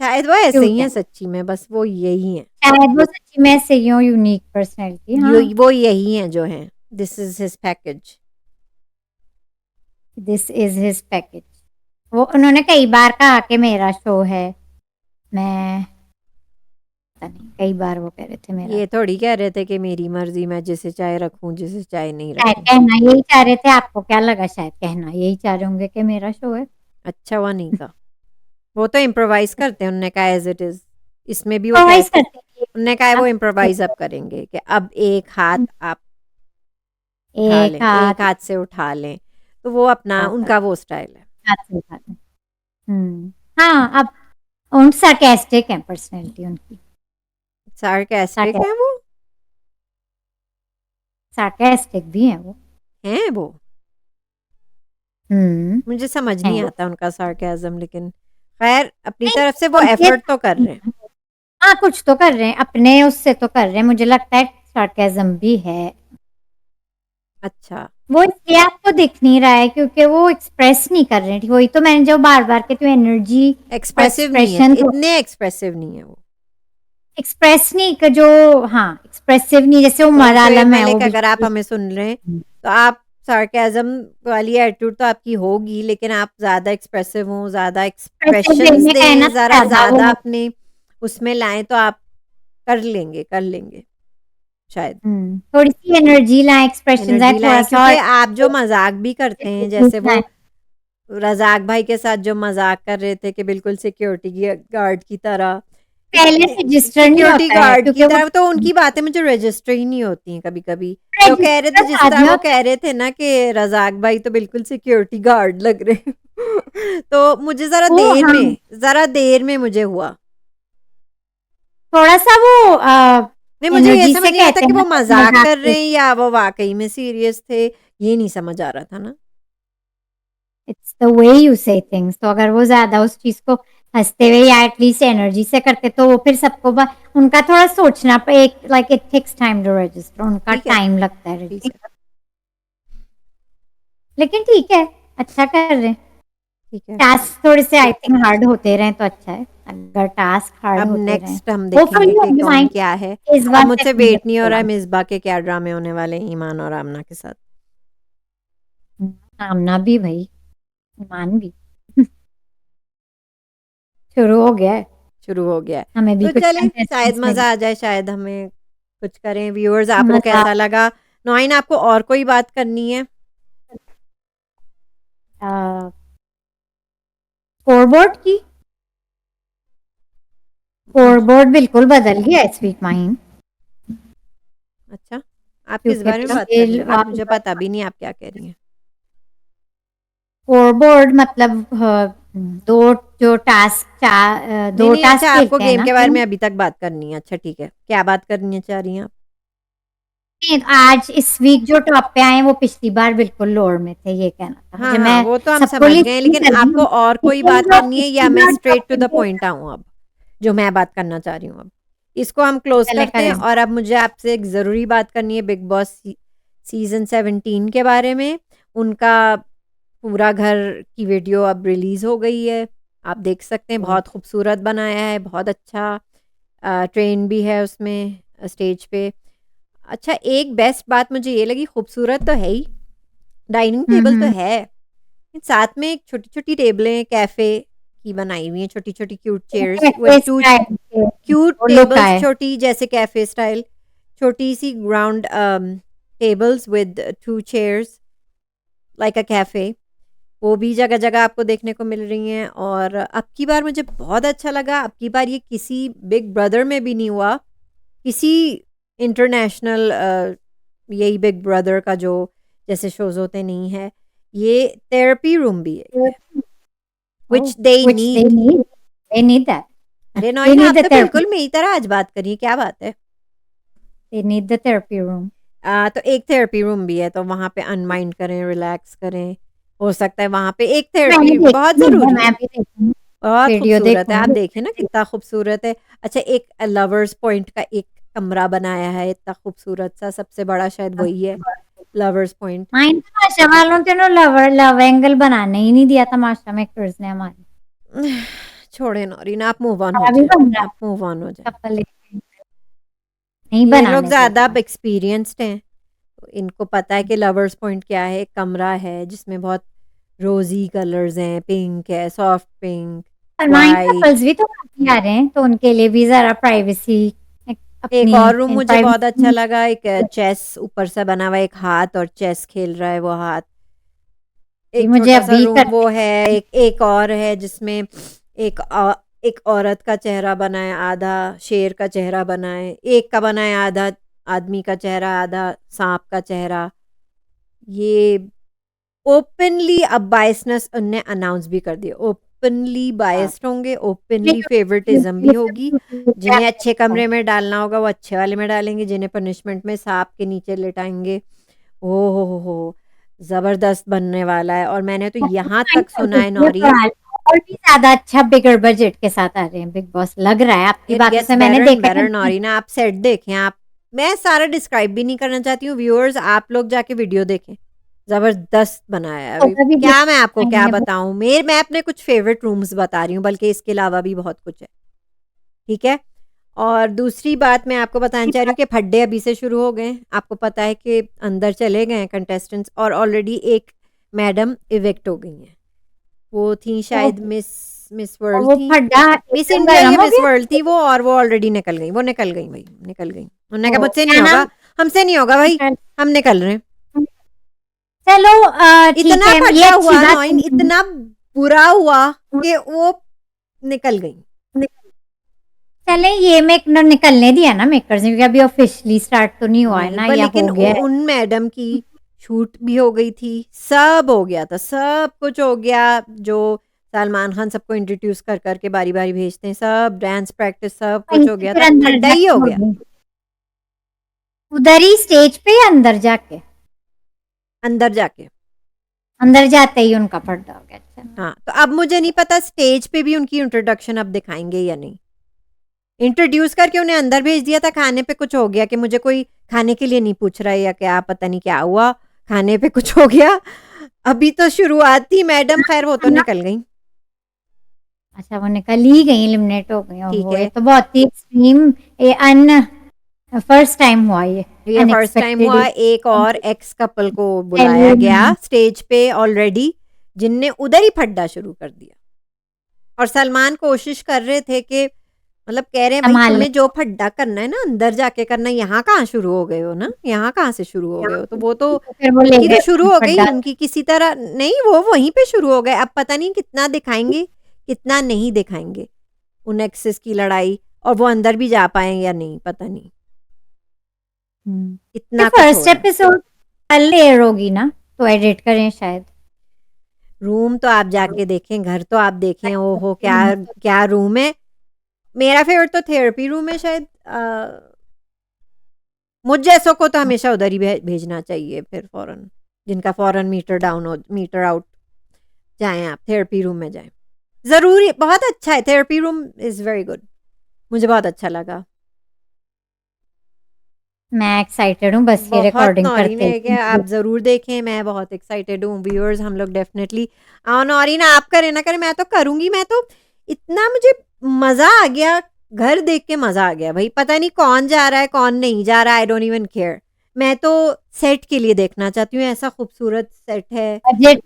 शायद वो ऐसे ही क्यूट हैं है, सच्ची में, बस वो यही हैं। शायद वो सच्ची में सही हो, यूनिक पर्सनैलिटी। हाँ, वो यही हैं जो हैं। This is his package. This is his package. वो उन्होंने कई बार कहा कि मेरा शो है, मैं पता नहीं, कई बार वो कह रहे थे मेरा। ये थोड़ी कह रहे थे कि मेरी मर्जी, मैं जिसे चाहे रखूं, जिसे चाहे नहीं शायद रखूं। कहना यही चाह रहे थे, आपको क्या लगा? शायद कहना यही चाह रहे होंगे कि मेरा शो है। अच्छा हुआ नहीं कहा। वो तो इम्प्रोवाइज करते हैं, उन्होंने कहा एज इट इज। इसमें भी वो प्रोवाइज कहते, करते हैं उन्होंने कहा है वो आप, इम्प्रोवाइज अब करेंगे कि अब एक हाथ आप उठा एक लें, एक हाथ हाथ से उठा लें। तो वो अपना, उठाकर उनका वो स्टाइल है। हाथ से उठाते हैं। हाँ, अब उन सार्केस्टिक है पर्सनैलिटी उनकी, सार्कास्टिक है वो। सार्केस्टिक भी है वो। हैं वो। हम्म मुझे समझ है नहीं वो। आता उनका सार्केज्म, लेकिन खैर अपनी नहीं, तरफ से वो उनके एफर्ट तो कर रहे हैं। हाँ कुछ तो कर रहे हैं, अपने उससे तो कर रहे हैं, मुझे लगता है सार्केज्म भी है। अच्छा। वो इसलिए आपको दिख नहीं रहा है क्योंकि वो एक्सप्रेस नहीं कर रहे, वही तो मैंने जो बार बार कहती हूँ, एनर्जी और एक्सप्रेसिव नहीं है, एक्सप्रेशन, इतने एक्सप्रेसिव नहीं है वो। एक्सप्रेस नहीं का जो, हाँ एक्सप्रेसिव नहीं, जैसे वो तो फिर मलयालम है वो मलिक, अगर आप बिल्कुल। हमें सुन रहे हैं तो आप, सार्केज्म वाली एटीट्यूड तो आपकी होगी, लेकिन आप ज़्यादा एक्सप्रेसिव हो, ज़्यादा एक्सप्रेसिव एक्सप्रेशंस देखने का है ना, दें, ज़रा ज्यादा ज़्यादा वो। अपने उसमें लाएं, तो आप कर लेंगे, कर लेंगे शायद। थोड़ी सी एनर्जी लाए, एक्सप्रेशन आए एनर्जी थोड़ा लाएं, सा, क्योंकि और आप जो मजाक भी करते हैं, जैसे वो लाएं। रजाक भाई के साथ जो मजाक कर रहे थे कि बिल्कुल सिक्योरिटी गार्ड की तरह, पहले रजिस्टर नहीं सिक्योरिटी होता है गार्ड क्योंकि की वो तरह, तो उनकी बातें मुझे रजिस्टर ही नहीं होती हैं कभी कभी। तो कह रहे थे, रजिस्टर जिस बाद तरह में वो होता कह रहे थे ना कि रजाक भाई तो बिल्कुल सिक्योरिटी गार्ड लग रहे हैं। तो मुझे है। वो हाँ, जरा देर में मुझे हुआ। थोड़ा सा वो नहीं, मुझे ये एनर्जी समझ से नहीं आता कहते कि हैं वो ना, मजाक मजाक कर से। रहे हैं या वो वाकई में सीरियस थे, ये नहीं समझ आ रहा था ना। इट्स द वे यू से थिंग्स, तो अगर वो ज्यादा उस चीज को हंसते हुए या एटलीस्ट एनर्जी से करते तो वो फिर सबको उनका थोड़ा सोचना पे, एक like it takes time to register, उनका ठीक है, टाइम लगता है ठीक है, रजिस्टर। लेकिन ठीक है, अच्छा कर रहे हैं। ठीक है। टास्क थोड़े से आई थिंक हार्ड होते रहे तो अच्छा है, अगर टास्क हार्ड अब होते रहे। नेक्स्ट हम देखेंगे होपफुली कि होंगे कौन माइंड, क्या है। इस अब बार मुझसे सेकंड वेट नहीं हो रहा है एपिसोड। मिसबा के क्या ड्रामे होने वाले हैं ईमान और आमना के साथ। आमना भी भाई, ईमान भी शुरू हो गया है, शुरू हो गया है। हमें भी तो कुछ चले, शायद कंटेस्टेंट्स मिले। मज़ा आ जाए, शायद हमें कुछ करें। व्यूअर्स, आपको मजा कैसा लगा? नॉइन, आपको और कोई बात करनी है? स्कोरबोर्ड की, स्कोरबोर्ड बिल्कुल बदल गया इस वीक माहिम, अच्छा, आप किस क्योंकि बारे में बात कर रही पिछले हैं? मुझे पता भी नहीं आप क्या कह रही हैं। स्कोरबोर्ड मतलब दो जो टास्क, नहीं, दो नहीं, अच्छा, टास्क आपको खेलते हैं गेम ना के बारे गेम। में अभी तक बात करनी है। अच्छा, ठीक है, क्या बात करनी है चाह रही हैं आप? नहीं, आज इस वीक जो टॉप पे आए वो पिछली बार बिल्कुल लोअर में थे, ये कहना था हाँ, मुझे। हाँ, मैं वो तो हम सबको समझ लिस्ट गए, नहीं लेकिन कर रही आपको हूँ, और कोई लेकिन बात जो करनी है, या पिछली मैं बार टॉप स्ट्रेट टू पे द थे, पॉइंट आऊँ अब? जो मैं बात करना चाह रही हूँ अब, इसको हम क्लोज चले करते हैं। करें। और अब मुझे आपसे एक ज़रूरी बात करनी है बिग बॉस सीजन 17 के बारे में। उनका पूरा घर की वीडियो अब रिलीज़ हो गई है, आप देख सकते हैं। बहुत खूबसूरत बनाया है, बहुत अच्छा ट्रेन भी है उसमें, स्टेज पे। अच्छा, एक बेस्ट बात मुझे ये लगी, खूबसूरत तो है ही, डाइनिंग टेबल तो हम्म, है, साथ में एक छोटी-छोटी टेबलें कैफ़े की बनाई हुई हैं, छोटी-छोटी cute chairs with cafe 2 style के क्यूट वो लुक टेबल्स, आए। छोटी जैसे कैफ़े स्टाइल, छोटी-सी round tables with 2 chairs like a cafe, वो भी जगह-जगह आपको देखने को मिल रही हैं। और अब की बार मुझे बहुत अच्छा लगा, अब की बार ये किसी बिग ब्रदर में भी नहीं हुआ, किसी इंटरनेशनल यही बिग ब्रदर का जो जैसे शोज़ होते नहीं है, ये थेरेपी रूम भी है, which Oh, they which they need. need. They need that. अरे They नौइन, need आप the तो therapy. बिल्कुल मेरी तरह आज बात करिए, क्या बात है? They need the therapy room. तो एक थेरेपी रूम भी है, तो वहाँ पे अनवाइंड करें, रिलैक्स करें, हो सकता है वहाँ पे एक मैंने थेरेपी देखी बहुत नहीं है, ज़रूरी है। मैं भी देखूँगी, बहुत वीडियो खूबसूरत है, आप देखूँगी। देखिए ना कितना खूबसूरत है। अच्छा एक लवर्स पॉइंट का एक कमरा बनाया है इतना खूबसूरत सा, सबसे बड़ा शायद वही है, लवर्स पॉइंट। हाँ, इन तमाशा वालों ने तो लव एंगल बनाने ही नहीं दिया तमाशा मेकर्स ने हमारे। छोड़े नौरीन, आप मूव ऑन हो हमारा भी जाएँ, बन रहा आप मूव ऑन हो जाएँ। है कपल, नहीं ये लोग बनाने ज़्यादा देते अब हैं। एक्सपीरियंस्ड हैं, तो इनको पता है कि लवर्स पॉइंट क्या है, एक कमरा है जिसमें बहुत रोज़ी कलर्स हैं, पिंक है, सॉफ्ट पिंक, अनमाइंड व्हाइट। कपल्स भी तो काफ़ी आ रहे हैं, तो उनके लिए भी ज़रा प्राइवेसी एक एक अपनी और रूम इन मुझे बहुत अच्छा प्राइवेसी। लगा, एक चेस ऊपर से बना हुआ है, एक हाथ और चेस खेल रहा है वो हाथ। जी, एक मुझे छोटा-सा अभी रूम वो करने है, एक एक और है जिसमें एक एक औरत का चेहरा बना है, आधा शेर का चेहरा बना है, एक का बना है आधा आदमी का चेहरा, आधा साँप का चेहरा। ये ओपनली अब बायसनेस उनने अनाउंस भी कर दिया। ओपनली बायस्ड होंगे, ओपनली फेवरेटिज़्म भी होगी। जिन्हें अच्छे कमरे में डालना होगा वो अच्छे वाले में डालेंगे, जिन्हें पनिशमेंट में सांप के नीचे लिटाएँगे। ओह हो! ज़बरदस्त बनने वाला है और मैंने तो यहाँ तक सुना है नौरीन, और भी ज़्यादा अच्छा बिगर बजट के साथ आ रहे हैं बिग बॉस, लग रहा है आपकी इट बातों गेट्स से, मैंने बेटर एंड देखा बेटर है। नौरीन। आप सेट देखें आप, मैं सारा डिस्क्राइब भी नहीं करना चाहती हूँ, व्यूअर्स आप लोग जाके वीडियो देखें। ज़बरदस्त बनाया है। अभी होगा भी क्या मैं आपको क्या देखेंगे। बताऊँ? मैं अपने कुछ फ़ेवरेट रूम्स बता रही हूँ, बल्कि इसके अलावा भी बहुत कुछ है, ठीक है? और दूसरी बात मैं आपको बताना चाह रही हूँ कि फड्डे अभी से शुरू हो गए हैं। आपको पता है कि अंदर चले गए हैं कंटेस्टेंट्स और ऑलरेडी एक मैडम इविक्ट हो गई हैं। वो थी शायद मिस मिस वर्ल्ड वो थी। फड्डा मिस एकदम इंडिया या गर्म हो मिस गया। वर्ल्ड थी वो, और वो ऑलरेडी निकल गई। वो निकल गई भई, निकल गई। उन्होंने कहा ओ, मुझसे नहीं क्या होगा, नाम? हमसे नहीं होगा भाई, हम निकल रहे हैं। चलो ठीक इतना है, ये फड्डा अच्छी हुआ बात नौइन, है। इतना बुरा हुआ कि वो निकल गई। चले ये मेक न निकलने दिया ना मेकर्स ने, क्योंकि अभी ऑफिशियली स्टार्ट तो नहीं हुआ है नहीं ना, पर या लेकिन हो गया है। उन मैडम की शूट भी हो गई थी, सब हो गया था, सब कुछ हो गया जो सलमान खान सबको इंट्रोड्यूस कर करके बारी-बारी भेजते हैं, सब डांस प्रैक्टिस सब वहीं कुछ हो से गया फिर था, अंदर फड्डा ही जाके हो हो गया। गई, उधर ही स्टेज पे या अंदर जाके? अंदर जाके। अंदर जाते ही उनका पर्दा हो गया। अच्छा, हाँ, तो अब मुझे नहीं पता स्टेज पे भी उनकी इंट्रोडक्शन अब दिखाएँगे या नहीं। इंट्रोड्यूस करके उन्हें अंदर भेज दिया था, खाने पे कुछ हो गया कि मुझे कोई खाने के लिए नहीं पूछ रहा है या क्या पता नहीं क्या हुआ, खाने पे कुछ हो गया। अभी तो शुरुआत थी मैडम, खैर वो तो निकल गईं, अच्छा वो निकल ही गई, एलिमिनेट हो गई। ठीक ओहो, ये है। तो बहुत ही एक्सट्रीम, ये फर्स्ट टाइम हुआ ये, ये फर्स्ट टाइम अनएक्सपेक्टेड। हुआ, एक और एक्स कपल को बुलाया गया स्टेज पे ऑलरेडी, जिनने उधर ही फड्डा शुरू कर दिया। और सलमान कोशिश कर रहे थे कि मतलब कह रहे हैं भाई संभालने तुम्हें जो फड्डा करना है ना अंदर जाके करना है, यहाँ कहाँ शुरू हो गए हो ना, यहाँ कहाँ से शुरू हो गए हो, तो वो तो तो फिर वो ले उनकी तो गए शुरू हो गई, खड्डा। उनकी किसी तरह नहीं, वो वहीं पे शुरू हो गए। अब पता नहीं कितना दिखाएंगे कितना नहीं दिखाएंगे उन एक्सेस की लड़ाई, और वो अंदर भी जा पाए या नहीं पता नहीं, ये इतना कुछ हो फर्स्ट रहा है। एपिसोड कल एयर होगी ना, तो एडिट करें शायद। रूम तो आप जाके देखें, घर तो आप देखें, ओहो क्या क्या रूम है। मेरा फेवरेट तो थेरेपी रूम है शायद। मुझ जैसों को तो हमेशा उधर ही भेजना चाहिए फिर फ़ौरन, जिनका फ़ौरन मीटर डाउन हो, मीटर आउट, जाएँ आप थेरेपी रूम में जाएँ। ज़रूरी बहुत अच्छा है, therapy room is very good, मुझे बहुत अच्छा लगा। मैं एक्साइटेड हूँ बस ये बहुत रिकॉर्डिंग नौरीन करते है कि ही। आप ज़रूर देखें, मैं बहुत एक्साइटेड हूँ, व्यूअर्स हम लोग डेफ़िनेटली नौरीन आप करें ना करें मैं तो करूँगी, मैं तो इतना मुझे मज़ा आ गया, घर देख के मज़ा आ गया भई, पता नहीं कौन जा रहा है, कौन नहीं जा रहा है, आई डोंट इवन केयर। मैं तो सेट के लिए देखना चाहती हूँ, ऐसा खूबसूरत सेट है। बजट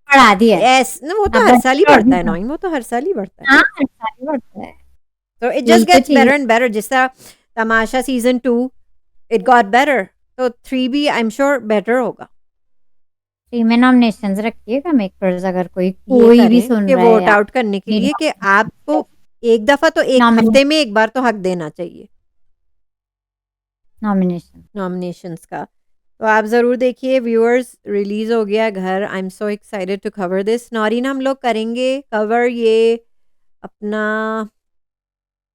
बढ़ा दिया है। वो तो अब हर साल ही बजट और भी बढ़ता है बढ़ा। नौईन, वो तो हर साल ही बढ़ता है। हाँ, सारी बढ़ता है। तो इट यही जस्ट तो गेट्स चीज़ बेटर है। एंड बेटर, जिस तरह तमाशा सीज़न 2 इट गॉट बेटर, तो 3 भी आई एम श्योर बेटर होगा। फ्री में नॉमिनेशंस रखिएगा मेकर्स, अगर कोई ये कोई भी करें सुन कि रहा है वोट या आउट करने के लिए कि आपको एक दफ़ा तो एक हफ्ते में एक बार तो हक देना चाहिए नॉमिनेशन। नॉमिनेशंस का। तो आप ज़रूर देखिए व्यूअर्स, रिलीज़ हो गया घर, I am so excited to cover this. Naureen हम लोग करेंगे कवर ये अपना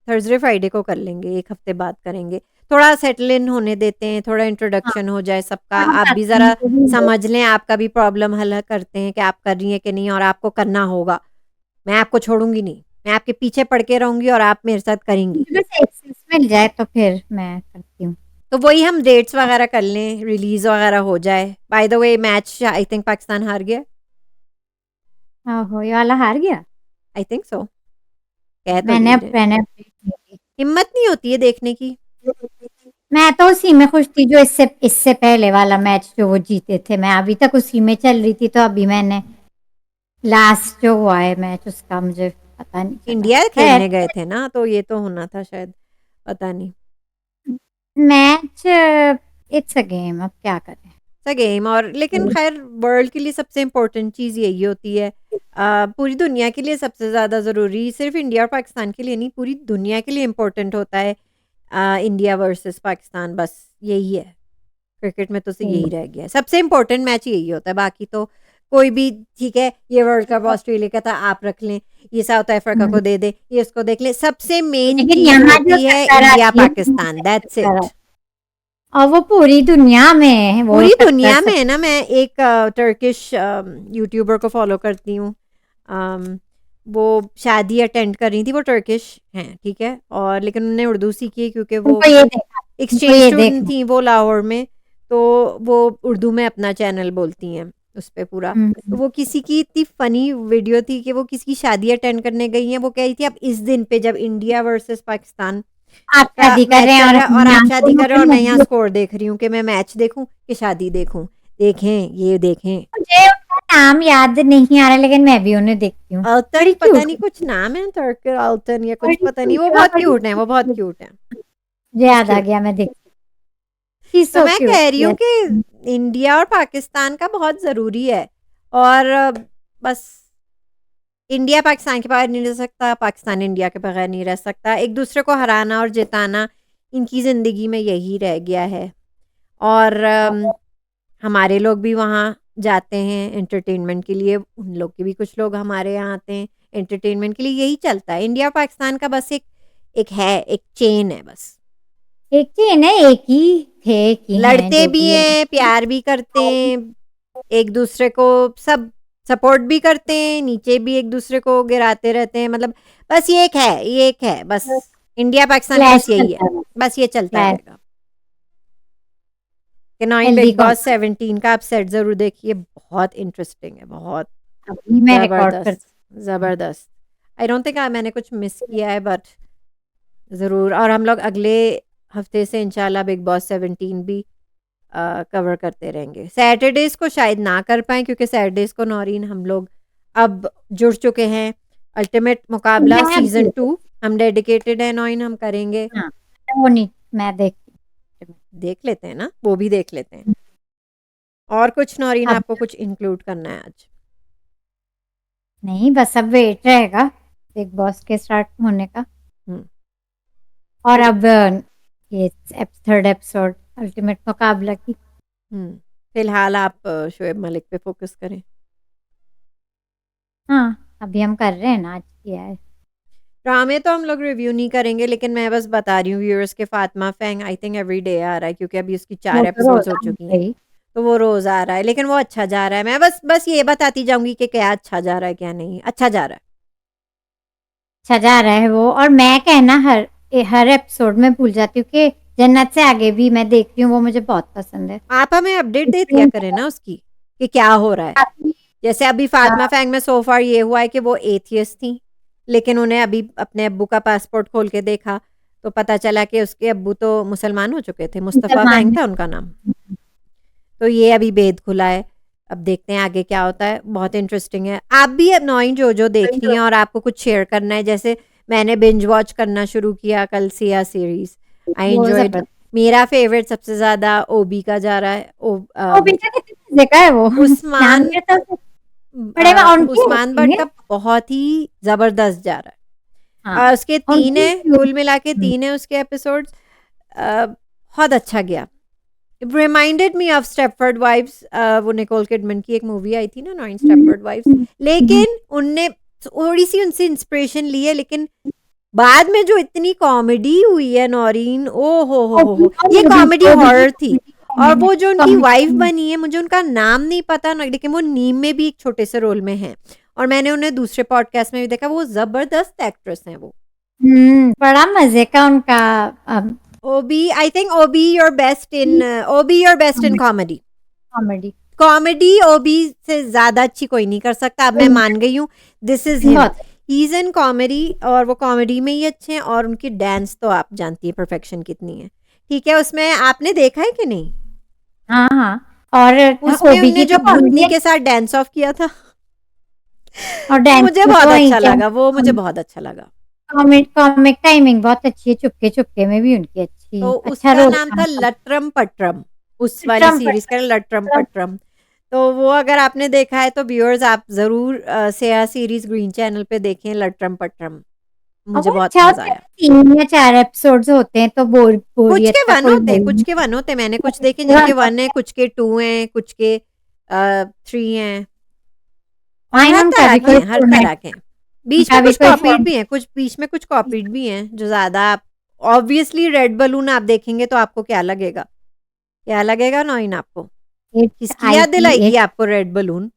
थर्सडे फ्राइडे को कर लेंगे, एक हफ्ते बाद करेंगे। थोड़ा सेटल इन होने देते हैं, थोड़ा हाँ, इंट्रोडक्शन हो जाए सबका, थोड़ा आप भी बाकी ज़रा उनको भी समझ लें, आपका भी प्रॉब्लम हल करते हैं कि आप कर रही हैं कि नहीं और आपको करना होगा। मैं आपको छोड़ूँगी नहीं, मैं आपके पीछे पड़ के रहूँगी और आप मेरे साथ करेंगी। मुझे बस एक्सेस मिल जाए तो फिर मैं करती हूँ। तो वही हम डेट्स वगैरह कर लें, रिलीज़ वगैरह हो जाए। By the way match I think Pakistan हार गया। ओहो! ये वाला हार गया? आई थिंक सो, कह तो रही हैं। मैंने अपडेट नहीं की। हिम्मत नहीं होती है देखने की। मैं तो उसी में खुश थी जो इससे इससे पहले वाला मैच जो वो जीते थे। मैं अभी तक उसी में चल रही थी, तो अभी मैंने लास्ट जो हुआ है मैच उसका मुझे पता नहीं चला। इंडिया खैर, खेलने गए थे ना, तो ये तो होना था शायद, पता नहीं। मैच इट्स अ गेम, अब क्या करें? गेम और लेकिन खैर वर्ल्ड के लिए सबसे इम्पोर्टेंट चीज़ यही होती है। पूरी दुनिया के लिए सबसे ज़्यादा ज़रूरी सिर्फ इंडिया और पाकिस्तान के लिए नहीं, पूरी दुनिया के लिए इम्पोर्टेंट होता है इंडिया वर्सेस पाकिस्तान, बस यही है। क्रिकेट में तो यही रह गया है, सबसे इम्पोर्टेंट मैच यही होता है। बाकी तो कोई भी ठीक है, ये वर्ल्ड कप ऑस्ट्रेलिया का था आप रख लें, ये साउथ अफ्रीका को दे दे, ये उसको देख ले, सबसे मेन लेकिन चीज़ यहाँ जो होती है चक्कर इंडिया आती है पाकिस्तान, दैट्स इट। और वो पूरी दुनिया में है वो पूरी टक्कर दुनिया में सब। है ना। मैं एक टर्किश यूट्यूबर को फॉलो करती हूँ। वो शादी अटेंड कर रही थी, वो टर्किश हैं ठीक है, और लेकिन उन्होंने उर्दू सीखी है क्योंकि वो उनको एक्सचेंज ये स्टूडेंट देखना। थी वो लाहौर में। तो वो उर्दू में अपना चैनल बोलती हैं उस पे पूरा। तो वो किसी की इतनी फ़नी वीडियो थी कि वो किसी की शादी अटेंड करने गई हैं। वो कह रही थी अब इस दिन पे जब इंडिया वर्सेस पाकिस्तान आप का शादी कर मैच रहे हैं चल और रहा है और आप शादी दोनों कर रहे के हो और मैं मुंह यहाँ भी- स्कोर देख रही हूँ कि मैं मैच देखूँ कि शादी देखूँ। देखें, ये देखें। मुझे उनका नाम याद नहीं आ रहा, लेकिन मैं भी उन्हें देखती हूँ। अल्तन बड़ी पता क्यूट नहीं कुछ नाम है, तुर्क अल्तन या कुछ बड़ी पता नहीं, वो क्यूट बहुत बड़ी क्यूट है, वो बहुत क्यूट। क्यूट है। मुझे इज याद आ क्यूट। गया, मैं देखती हूँ। तो सो मैं क्यूट कह रही हूँ यस। कि इंडिया और पाकिस्तान का बहुत ज़रूरी है। और बस इंडिया पाकिस्तान के बगैर नहीं रह सकता, पाकिस्तान इंडिया के बगैर नहीं रह सकता। एक दूसरे को हराना और जिताना इनकी ज़िंदगी में यही रह गया है। और हमारे लोग भी वहाँ जाते हैं एंटरटेनमेंट के लिए, उन लोग के भी कुछ लोग हमारे यहाँ आते हैं एंटरटेनमेंट के लिए, यही चलता है। इंडिया और पाकिस्तान का बस एक एक है, एक चेन है बस। एक ही है ना, एक ही थे, एक ही हैं लड़ते जो भी भी है। हैं, प्यार भी करते हैं, एक दूसरे को सब सपोर्ट भी करते हैं, नीचे भी एक दूसरे को गिराते रहते हैं। मतलब बस ये एक है, ये एक है बस। इंडिया पाकिस्तान का क्लैश बस यही है, चलता है, बस ये चलता क्लैश। रहेगा। कि 9 हेल्दी बिग कॉम बॉस 17 का आप सेट ज़रूर देखिए, बहुत इंटरेस्टिंग है, बहुत अभी मैं रिकॉर्ड ज़बरदस्त, करती हूँ। ज़बरदस्त। आई डोंट थिंक मैंने कुछ मिस किया है, बट ज़रूर। और हम लोग अगले हफ्ते से इंशाल्लाह बिग बॉस 17 भी कवर करते रहेंगे। सैटरडेज़ को शायद ना कर पाएँ क्योंकि सैटरडेज़ को नौरीन हम लोग अब जुड़ चुके हैं। अल्टीमेट मुकाबला मैं अब सीज़न 2 हम डेडिकेटेड है नौरीन, हम करेंगे। हाँ, वो नहीं मैं देखती हूँ। देख लेते हैं ना, वो भी देख लेते हैं। और कुछ नौरीन अब आपको कुछ इंक्लूड करना है आज? नहीं, बस अब वेट रहेगा बिग बॉस के स्टार्ट होने का। हुँ। और अब ये थर्ड एपिसोड अल्टीमेट मुकाबला की। हुँ। फिलहाल आप शोएब मलिक पे फ़ोकस करें। हाँ, अभी हम कर रहे हैं ना, आज किया है। ड्रामे तो हम लोग रिव्यू नहीं करेंगे, लेकिन मैं बस बता रही हूँ व्यूअर्स के फातिमा फैंग आई थिंक एवरी डे आ रहा है क्योंकि अभी उसकी 4 वो तो एपिसोड्स रोज हो आनी चुकी हैं। चाहिए। तो वो रोज़ आ रहा है, लेकिन वो अच्छा जा रहा है। मैं बस ये बताती जाऊँगी कि क्या अच्छा जा रहा है, क्या नहीं। अच्छा जा रहा है। अच्छा जा रहा है वो, और मैं कहना हर एपिसोड में भूल जाती हूँ कि जन्नत से आगे भी मैं देख रही हूँ, वो मुझे बहुत पसंद है। आप हमें अपडेट दे दिया करें ना उसकी, कि क्या हो रहा है। जैसे अभी फातिमा फैंग में सो फार ये हुआ है कि वो एथियस्ट थी, लेकिन उन्हें अभी अपने अब्बू का पासपोर्ट खोल के देखा, तो पता चला कि उसके अब्बू तो मुसलमान हो चुके थे। मुस्तफ़ा मुसलमान फैंग है। था उनका नाम। तो ये अभी भेद खुला है। अब देखते हैं आगे क्या होता है, बहुत इंटरेस्टिंग है। आप भी अब नौइन जो देख रही हैं और आपको कुछ शेयर करना है, जैसे मैंने बिंज वॉच करना शुरू किया कल सिया सीरीज़, आई वो एन्जॉयड। जबरदस्त। मेरा फेवरेट सबसे ज़्यादा ओबी का जा रहा है। वो बेटा कितने मजे का है वो। नाम उस्मान क्या था उसका? बड़े में उनकी उस्मान एक्टिंग बट है। का बहुत ही ज़बरदस्त जा रहा हाँ, है। उसके 3 उनकी है, कुल मिला के 3 है उसके एपिसोड्स। बहुत अच्छा गया। Reminded me of Stepford Wives. वो निकोल किडमन की एक मूवी आई थी ना, 9 स्टेपफोर्ड वाइव्स, लेकिन उनने थोड़ी सी उनसे इंस्पिरेशन ली है, लेकिन बाद में जो इतनी कॉमेडी हुई है नौरीन, ओ हो, ये वो कॉमेडी भी हॉरर थी। और वो जो उनकी वाइफ कॉमेडी बनी है, मुझे उनका नाम नहीं पता ना, लेकिन वो नीम में भी एक छोटे से रोल में है, और मैंने उन्हें दूसरे पॉडकास्ट में भी देखा, वो जबरदस्त एक्ट्रेस हैं वो। बड़ा मजे का उनका ओबी, आई थिंक ओबी your best in comedy. Comedy comedy ओबी से ज्यादा अच्छी कोई नहीं कर सकता, अब मैं मान गई हूँ। दिस इज हिम, बहुत ही इज इन कॉमेडी, और वो कॉमेडी में ही अच्छे हैं। और उनकी डांस तो आप जानती है परफेक्शन कितनी है। ठीक है, उसमें आपने देखा है कि नहीं? हाँ हाँ और उसमें ओबी उनने की जो तो कॉमेडी भूतनी है के साथ डांस ऑफ किया था, और डांस मुझे तो बहुत वही अच्छा क्या लगा, वो मुझे बहुत अच्छा लगा। कॉमिक टाइमिंग बहुत अच्छी है, चुपके चुपके में भी उनकी तो अच्छी अच्छा उसका रोल नाम था लट्रम पट्रम, उस वाली ट्रम्प सीरीज का लट्रम पट्रम। तो वो अगर आपने देखा है तो व्यूअर्स आप जरूर सेया सीरीज ग्रीन चैनल पे देखें, लट्रम पट्रम, मुझे वो बहुत अच्छा मजा होता है, आया। 3 या 4 एपिसोड्स होते हैं तो कुछ बोरियत के का वन कोई होते वो हैं, कुछ नहीं। के वन होते हैं, मैंने कुछ देखे जिनके वन है, कुछ के 2 हैं, कुछ के 3 हैं, और फाइन हर उनका तरह भी के कोई हैं, हर फॉर्मेट तरह के हैं। बीच में उनका भी कुछ कोई कॉपीड फॉर्मेट भी हैं, कुछ बीच में कुछ कॉपीड भी हैं जो ज्यादा आप ऑब्वियसली रेड बलून आप देखेंगे तो आपको क्या लगेगा, क्या लगेगा नौइन आपको? किसकी आई याद थी दिलाएगी एक आपको रेड बलून?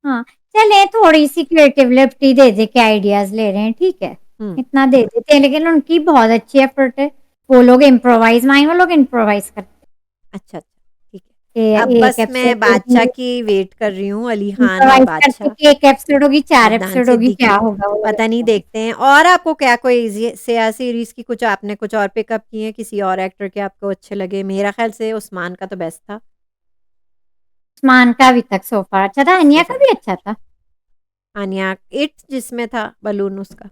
हाँ चले थोड़ी सी क्रिएटिव लिबर्टी दे दे के आइडियाज ले रहे हैं ठीक है, हम्म। इतना दे देते हैं, लेकिन उनकी बहुत अच्छी एफर्ट है। वो लोग इम्प्रोवाइज वो लोग इम्प्रोवाइज करते अच्छा, ठीक है। हैं अब कि एक बस मैं बादशाह एपिसोड की वेट कर रही हूँ, अली खान और इम्प्रोवाइज करते बादशाह, कि एक एपिसोड होगी 4 एपिसोड अदनान होगी, क्या सिद्दीकी। होगा वो लोग पता नहीं, improvise। देखते हैं। और आपको क्या कोई सेया सीरीज की कुछ आपने कुछ और पिकअप किए हैं, किसी और एक्टर के आपको अच्छे लगे? मेरा ख्याल से उस्मान का तो बेस्ट था। उस्मान का अभी तक सोफा अच्छा था, अनिया का सोफा भी अच्छा था। आनिया इट जिसमें था बलून उसका।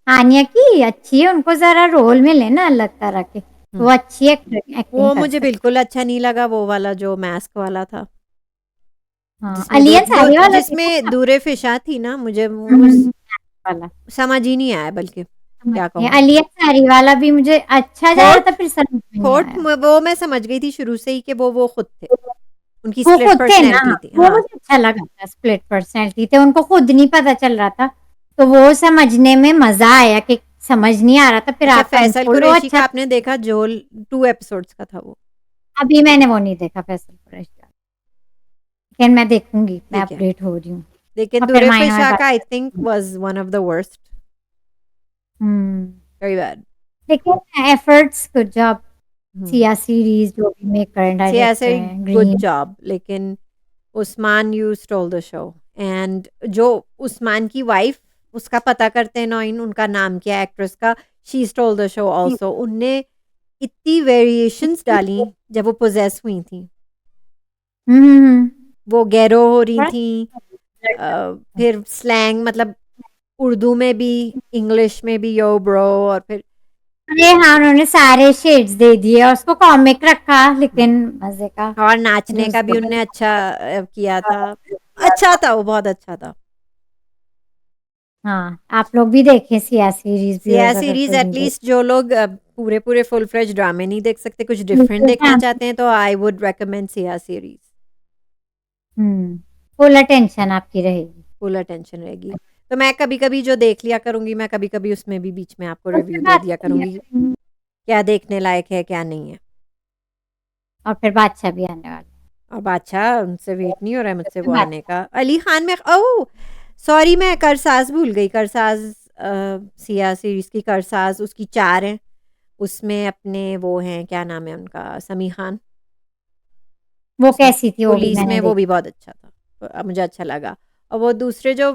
आनिया की अच्छी है, उनको जरा रोल मिले ना अलग तरह के, हम्म। वो अच्छी एक्टिंग वो कर मुझे सकती। बिल्कुल अच्छा नहीं लगा, वो वाला जो मास्क वाला था, हाँ जिसमें अली अंसारी वाला जिसमें देखा दूरे फिशा थी ना, मुझे वाला समझ ही नहीं आया, बल्कि समझ क्या गई। कहूँ। अली अंसारी वाला भी मुझे अच्छा जा रहा होठ था, फिर समझ में नहीं होठ आया। वो मैं समझ गई थी शुरू से ही कि वो खुद थे, उनकी वो स्प्लिट खुद थे ना, पर्सनैलिटी थी। वो हाँ, मुझे अच्छा लगा था, स्प्लिट पर्सनैलिटी थे, उनको खुद नहीं पता चल रहा था, तो वो समझने में मजा आया कि समझ नहीं आ रहा था, फिर अच्छा, आप फैसल अनफोल्ड वो कुरैशी अच्छा। का आपने देखा? जोल 2 एपिसोड्स का था वो। अभी मैंने वो नहीं देखा फैसल कुरैशी का, लेकिन मैं देखूंगी, मैं ठीक है, अपडेट हो रही हूँ। लेकिन और फिर दूरे माइनर फिशा बात का I think was one of the worst, hmm very bad. लेकिन एफर्ट्स गुड जॉब, सिया सीरीज जो भी मेकर एंड सी डायरेक्टर ऐसे हैं गुड ग्रीन। जॉब, लेकिन Usman you stole the show. And जो उस्मान की वाइफ, उसका पता करते हैं नौइन, उनका नाम क्या है एक्ट्रेस का? She stole the show also. उनने इतनी वेरिएशंस डाली जब वो पोजेस हुई थी, हम्म वो गैरो हो रही बड़ा थी, फिर स्लैंग, मतलब उर्दू में भी, इंग्लिश में भी, यो ब्रो, और फिर अरे हाँ उन्होंने सारे शेड्स दे दिए और उसको कॉमिक रखा, लेकिन मजे का और नाचने का भी उनने अच्छा किया था। अच्छा था, वो बहुत अच्छा था। हाँ आप लोग भी देखें सिया सीरीज सिया व्यूअर्स अगर सीरीज कोई नहीं देख। एटलीस्ट जो लोग पूरे पूरे फुल फ्लेज ड्रामे नहीं देख सकते, कुछ डिफरेंट देखना चाहते हैं, तो I would recommend Siya series. Full attention आपकी रहेगी। फुल अटेंशन रहेगी। तो मैं कभी कभी जो देख लिया करूंगी, मैं कभी कभी उसमें भी बीच में आपको और रिव्यू फिर दे बात दिया किया करूंगी, करेंगे। क्या देखने लायक है क्या नहीं है। और फिर बादशाह भी आने वाला और बादशाह, उनसे वेट नहीं हो रहा है है। मुझसे फिर वो आने बादशाह का। अली खान में, ओह सॉरी, मैं करसाज भूल गई। करसाज सिया सीरीज की करसाज, उसकी 4 हैं, उसमें अपने वो हैं, क्या नाम है उनका, समी खान। वो उसमें कैसी थी, वो भी पुलिस में मैंने वो भी देखी। बहुत अच्छा था, मुझे अच्छा लगा। और वो दूसरे जो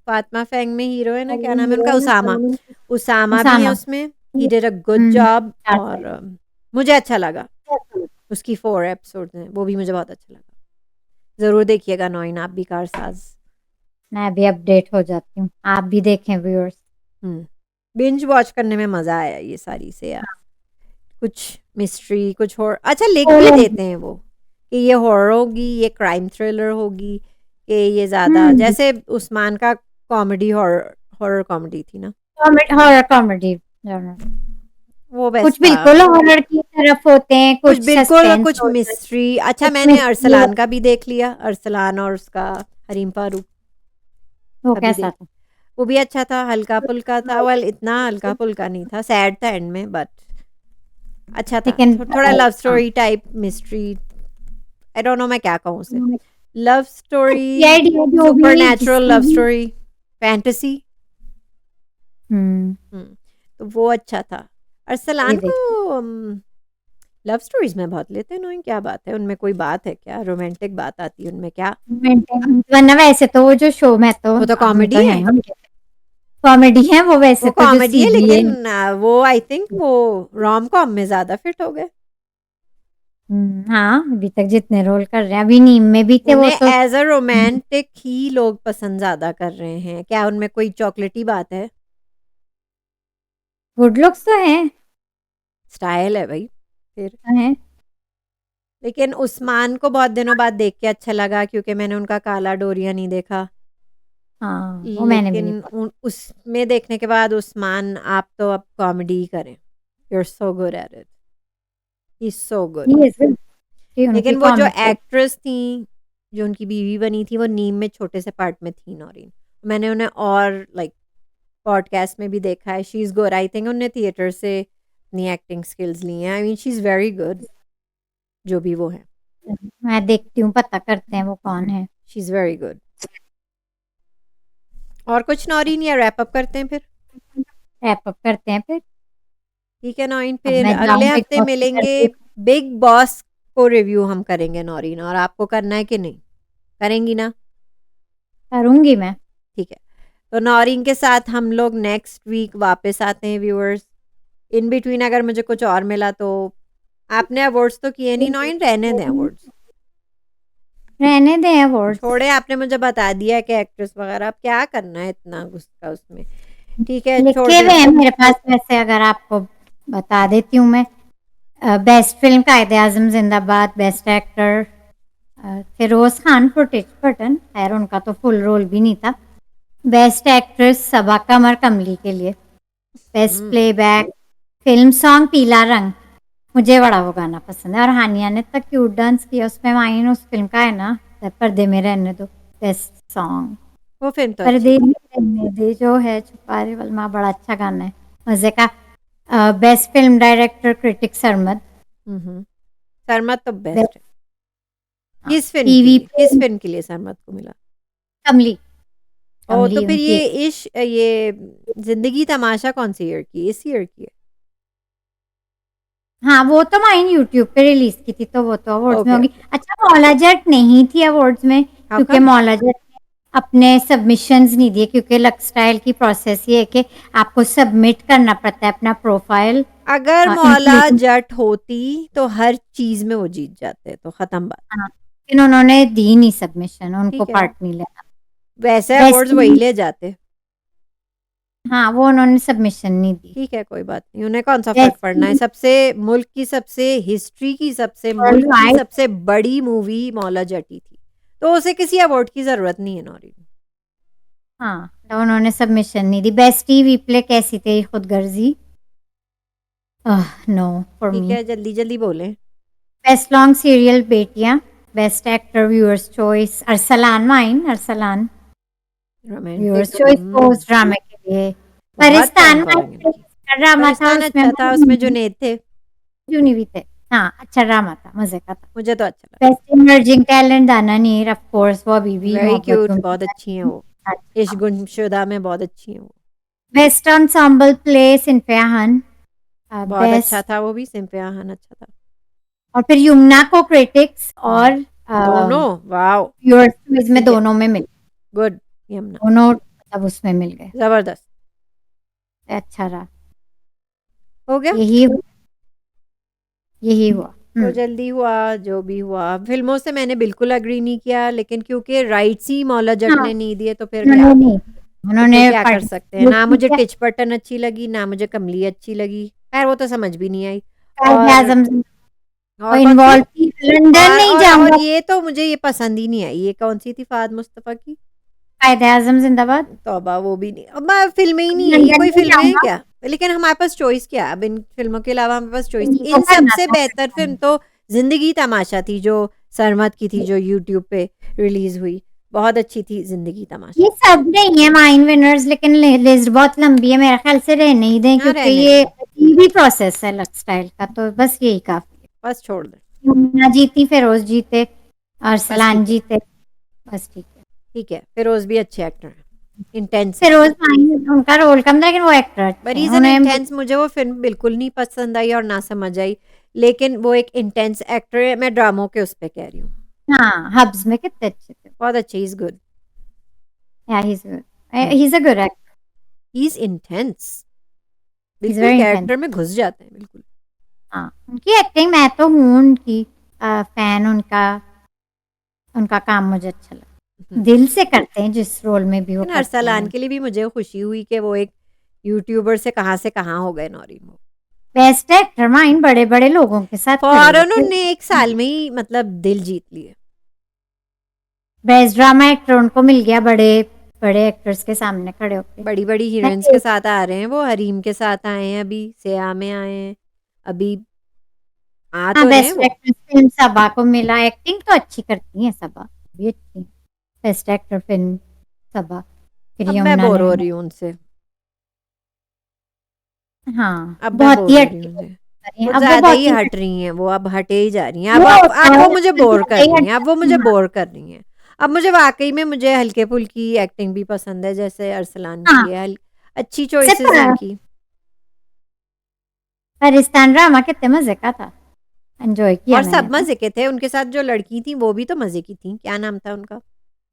फातिमा फैंग में हीरो है ना, क्या नाम है उनका, उसामा। उसामा भी है उसामा उसमें, he did a good job. और 4 साल मुझे अच्छा लगा। उसकी 4 एपिसोड हैं, वो भी मुझे बहुत अच्छा लगा। जरूर देखिएगा नौइन, आप भी कारसाज। मैं भी अपडेट हो जाती हूँ, आप भी देखें व्यूअर्स। बिंज वॉच करने में मजा आया ये सारी से यार। कुछ मिस्ट्री, कुछ और अच्छा लिख भी देते हैं वो, कि ये हॉरर होगी, ये क्राइम थ्रिलर होगी, कि ये ज्यादा, जैसे उस्मान का कॉमेडी, हॉरर हॉरर कॉमेडी थी ना, हॉरर कॉमेडी वो बेस्ट कुछ था। बिल्कुल हॉरर की तरफ होते हैं, कुछ कुछ बिल्कुल और सस्पेंस कुछ होता है, मिस्ट्री। अच्छा, कुछ मैंने मिस्ट्री अरसलान होता का भी देख लिया, अरसलान और उसका हरीम फारूक है। वो का भी कैसा देख। था? वो भी अच्छा था, हल्का-फुल्का था, वेल इतना हल्का-फुल्का नहीं था, सैड था एंड में बट अच्छा था। लेकिन थोड़ा लव हाँ, story type mystery, I don't know मैं क्या कहूँ उसे। लव अच्छी स्टोरी, आइडिया जो भी सुपरनैचुरल जिसकी लव भी। Story, fantasy. हम्म। हुँ, तो वो अच्छा था। ये अरसलान देख, को लव स्टोरीज़ में बहुत लेते हैं नोइन, क्या बात है? उनमें कोई बात है क्या? रोमांटिक बात आती है उनमें क्या? वरना वैसे तो वो जो शो में तो वो तो हम तो कॉमेडी है। हैं उनके, कॉमेडी है वो, वो वैसे तो जो कॉमेडी है सीबीए। लेकिन वो आई थिंक वो रोम-कॉम में ज़्यादा फिट हो गए। हाँ, अभी तक जितने रोल कर रहे हैं, अभी नीम में भी थे वो उन्हें तो। एज़ अ रोमांटिक ही लोग पसंद ज़्यादा कर रहे हैं। क्या उनमें कोई चॉकलेटी बात है? गुड लुक्स तो हैं। स्टाइल है भई, फिर। हैं। लेकिन उस्मान को बहुत दिनों बाद देख के अच्छा लगा क्योंकि मैंने उनका काला डोरिया नहीं देखा। हाँ, वो मैंने भी लेकिन नहीं पढ़ा। उसमें देखने के बाद उस्मान आप तो अब कॉमेडी ही करें। You are so good at it. He is so good. ये सिर्फ कि उनकी लेकिन वो जो कॉमेडी। एक्ट्रेस थी जो उनकी बीवी बनी थी वो नीम में छोटे से पार्ट में थी नौरीन। मैंने उन्हें और लाइक पॉडकास्ट में भी देखा है। She is good. I think उन्होंने थिएटर से अपनी एक्टिंग स्किल्स ली हैं। I mean she is very good जो भी वो है। मैं देखती हूँ, पता करते हैं वो कौन है। She is very good. और कुछ नौरीन या रैप अप करते हैं फिर? रैप अप करते हैं फिर। ठीक है नौरीन, अब फिर मैं अगले जाऊँ बिग हफ्ते बॉस की मिलेंगे। तरफ। बिग बॉस को रिव्यू हम करेंगे नौरीन, और आपको करना है कि नहीं? करेंगी ना? करूंगी मैं। ठीक है। तो नौरीन के साथ हम लोग नेक्स्ट वीक वापस आते हैं व्यूअर्स। इन बिटवीन अगर मुझे कुछ और मिला तो, आपने अवार्ड्स तो किए नहीं नौरीन, रहने दें अवार्ड्स। रहने दें अवार्ड्स। छोड़े, आपने मुझे बता दिया है कि एक्ट्रेस वगैरह, अब क्या करना है इतना गुस्सा उसमें। ठीक है, छोड़ लिखे दें हुए हैं उसे। मेरे पास, वैसे अगर आपको बता देती हूँ मैं। Best film Quaide Azam Zindabad, best actor Feroze Khan फुटेज पटन, खैर उनका तो फुल रोल भी नहीं था। बेस्ट एक्ट्रेस सबा कमर कमली के लिए। बेस्ट हम्म, प्लेबैक फिल्म सॉन्ग पीला रंग, मुझे बड़ा वो गाना पसंद है, और हानिया ने तक क्यूट डांस किया उसमें, माइन उस फिल्म का है ना, पर्दे में रहने दो। बेस्ट सॉन्ग वो फिल्म तो अच्छी पर्दे थी। में रहने दे जो है छुपा रे वलमा, बड़ा अच्छा गाना है, मजे का। Best film director critic Sarmad. Hmm, Sarmad तो बेस्ट बेस्ट है। किस फिल्म के टीवी लिए, किस पे फिल्म के लिए सरमत को मिला? कमली। ओ, तो कमली फिर उनकी। ये जिंदगी तमाशा कौन सी ईयर की, इस ईयर की है? हाँ, वो तो माइन यूट्यूब पे रिलीज की थी, तो वो तो अवार्ड्स में ओके होगी। ओके। अच्छा, मौला जट नहीं थी अवार्ड्स में, हाउ क्योंकि कम? मौला जट ने अपने सबमिशंस नहीं दिए, क्योंकि लक स्टाइल की प्रोसेस ये है कि आपको सबमिट करना पड़ता है अपना प्रोफाइल, अगर मौला इंक्लूडिंग। जट होती तो हर चीज में वो जीत जाते, तो खत्म बात। हाँ, लेकिन उन्होंने दी नहीं सबमिशन, उनको ठीक है, पार्ट नहीं लेना। वैसे बेस्ट। अवार्ड्स वही ले जाते। हाँ, वो उन्होंने सबमिशन नहीं दी। ठीक है, कोई बात नहीं, उन्हें कौन सा फर्क पड़ना है। बेस्ट सबसे मुल्क की सबसे हिस्ट्री की सबसे मुल्क वर्ल्ड की वाइड। सबसे बड़ी मूवी मौला जटी थी, तो उसे किसी अवार्ड की जरूरत नहीं है नौरीन। हाँ, तो उन्होंने सबमिशन नहीं दी। बेस्ट टीवी प्ले कैसी थी खुदगर्जी, नो फॉर ठीक मी। है, जल्दी जल्दी बोलें। बेस्ट लॉन्ग सीरियल बेटियां। Best actor viewers choice Arsalan mine, Arsalan romantic. Viewers choice post drama के लिए। बहुत परिस्तान फैन माइन फॉलोइंग इनकी। ड्रामा था, परिस्तान उसमें अच्छा था, उसमें जुनैद थे। जुनी भी थे। हाँ, अच्छा ड्रामा था, मजे का था। मुझे तो अच्छा लगा। बेस्ट इमर्जिंग टैलेंट दाना नीर, ऑफ कोर्स वो अभी भी वेरी मोहब्बत क्यूट, उनकी बहुत अच्छी हैं वो। इश्क अच्छा। गुमशुदा में बहुत अच्छी हैं वो। बेस्ट ensemble प्ले सिंफियाहन। बहुत अच्छा बेस्ट, था वो भी, सिंफियाहन अच्छा था। और फिर यमुना को क्रिटिक्स और दोनों, वाओ। व्यूअर्स चॉइस में ठीक है, दोनों में मिल, गुड। यमुना दोनों मतलब उसमें मिल गए। जबरदस्त। अच्छा रहा। हो गया। यही यही हुआ। तो जल्दी हुआ जो भी हुआ। फिल्मों से मैंने बिल्कुल अग्री नहीं किया, लेकिन क्योंकि राइट्स ही मौला जट हाँ, ने नहीं दिए तो फिर क्या, उन्होंने नहीं, तो फिर उन्होंने क्या कर सकते हैं। पार्टिसिपेट ना नहीं मुझे किया। टिच पटन अच्छी लगी, ना मुझे कमली अच्छी लगी, खैर वो तो समझ भी नहीं आई। कायदे और आजम और कौन सी? इन्वॉल्व थी, लंदन नहीं और जाऊंगा। ये तो मुझे ये पसंद ही नहीं आई। ये कौन सी थी फाद मुस्तफा की? कायदे आजम जिंदाबाद। तौबा, वो भी नहीं। अब फिल्में ही नहीं है ये, लंदन कोई नहीं फिल्में हैं जाऊंगा, क्या? लेकिन हमारे पास चॉइस क्या है अब इन फिल्मों के अलावा? हमारे पास चॉइस, उनको इन करना सबसे था। बेहतर फिल्म तो जिंदगी तमाशा थी जो सरमत की थी, जो यूट्यूब पे रिलीज हुई। बहुत अच्छी थी जिंदगी तमाशा। ये सब नहीं है माइन विनर्स, लेकिन लिस्ट बहुत लंबी है, मेरे ख्याल से रहने ही दें, हाँ, क्योंकि रहने ये दें। टीवी प्रोसेस है लक स्टाइल का, तो बस यही काफी है। बस छोड़ दे। यमुना जीती, फिरोज जीते, बस अरसलान ठीक है। जीते, बस ठीक है। ठीक है, फिरोज भी अच्छे एक्टर हैं, इंटेंस है। फिरोज माइन उनका रोल कम था, लेकिन वो एक्टर अच्छे बट हैं इज एन उन्हें। इंटेंस, मुझे वो फिल्म बिल्कुल नहीं पसंद आई और ना समझ आई, लेकिन वो एक इंटेंस एक्टर है, मैं ड्रामों के उस पे कह रही हूँ। हाँ, हब्स में कितने अच्छे थे। बहुत अच्छे, ही इज गुड। या he is good, he is a good actor, he is intense, he is बिल्कुल वेरी इंटेंस। कैरेक्टर में घुस जाते हैं बिल्कुल। हाँ, उनकी एक्टिंग, मैं तो हूँ उनकी फैन, उनका उनका काम मुझे अच्छा लगता है, दिल से करते हैं जिस रोल में भी वो लेकिन करते अरसलान हैं। के लिए भी मुझे खुशी हुई कि वो एक यूट्यूबर से कहाँ हो गए नौरीन। वो बेस्ट एक्टर माइन बड़े बड़े लोगों के साथ खड़े फौरन होते। उनने एक साल में ही मतलब दिल जीत लिए। बेस्ट ड्रामा एक्टर उनको मिल गया, बड़े बड़े एक्टर्स के सामने खड़े होके। बड़ी बड़ी हीरोइंस के साथ आ रहे हैं वो, हरीम के साथ आए हैं, अभी सया में आए हैं, अभी आ हाँ, तो रहे हैं बेस्ट वो। एक्ट्रेस फिल्म सबा को मिला, एक्टिंग तो अच्छी करती है सबा, भी अच्छी। बेस्ट एक्टर फिल्म सबा, फिर अब मैं यमुना बोर ने हो भी। रही हूँ उनसे, हाँ, अब मैं बहुत बोर ही हो रही अच्छी हूँ उनसे। करी है, कुछ अब वो ज्यादा बहुत ही ही हट रही हैं वो, अब हटे ही जा रही हैं, वो होता अब है, वो मुझे बोर कर रही हैं, अब वो मुझे हाँ, बोर कर रही हैं। अब मुझे वाकई में मुझे हल्के फुल्की एक्टिंग भी पसंद है, जैसे अरसलान हाँ, की है, अच्छी सिर्फ चॉइसेस हैं उनकी। पाकिस्तान ड्रामा कितने मजे का था, एंजॉय किया और मैंने सब तो। मजे के थे, उनके साथ जो लड़की थी वो भी तो मजे की थी, क्या नाम था उनका?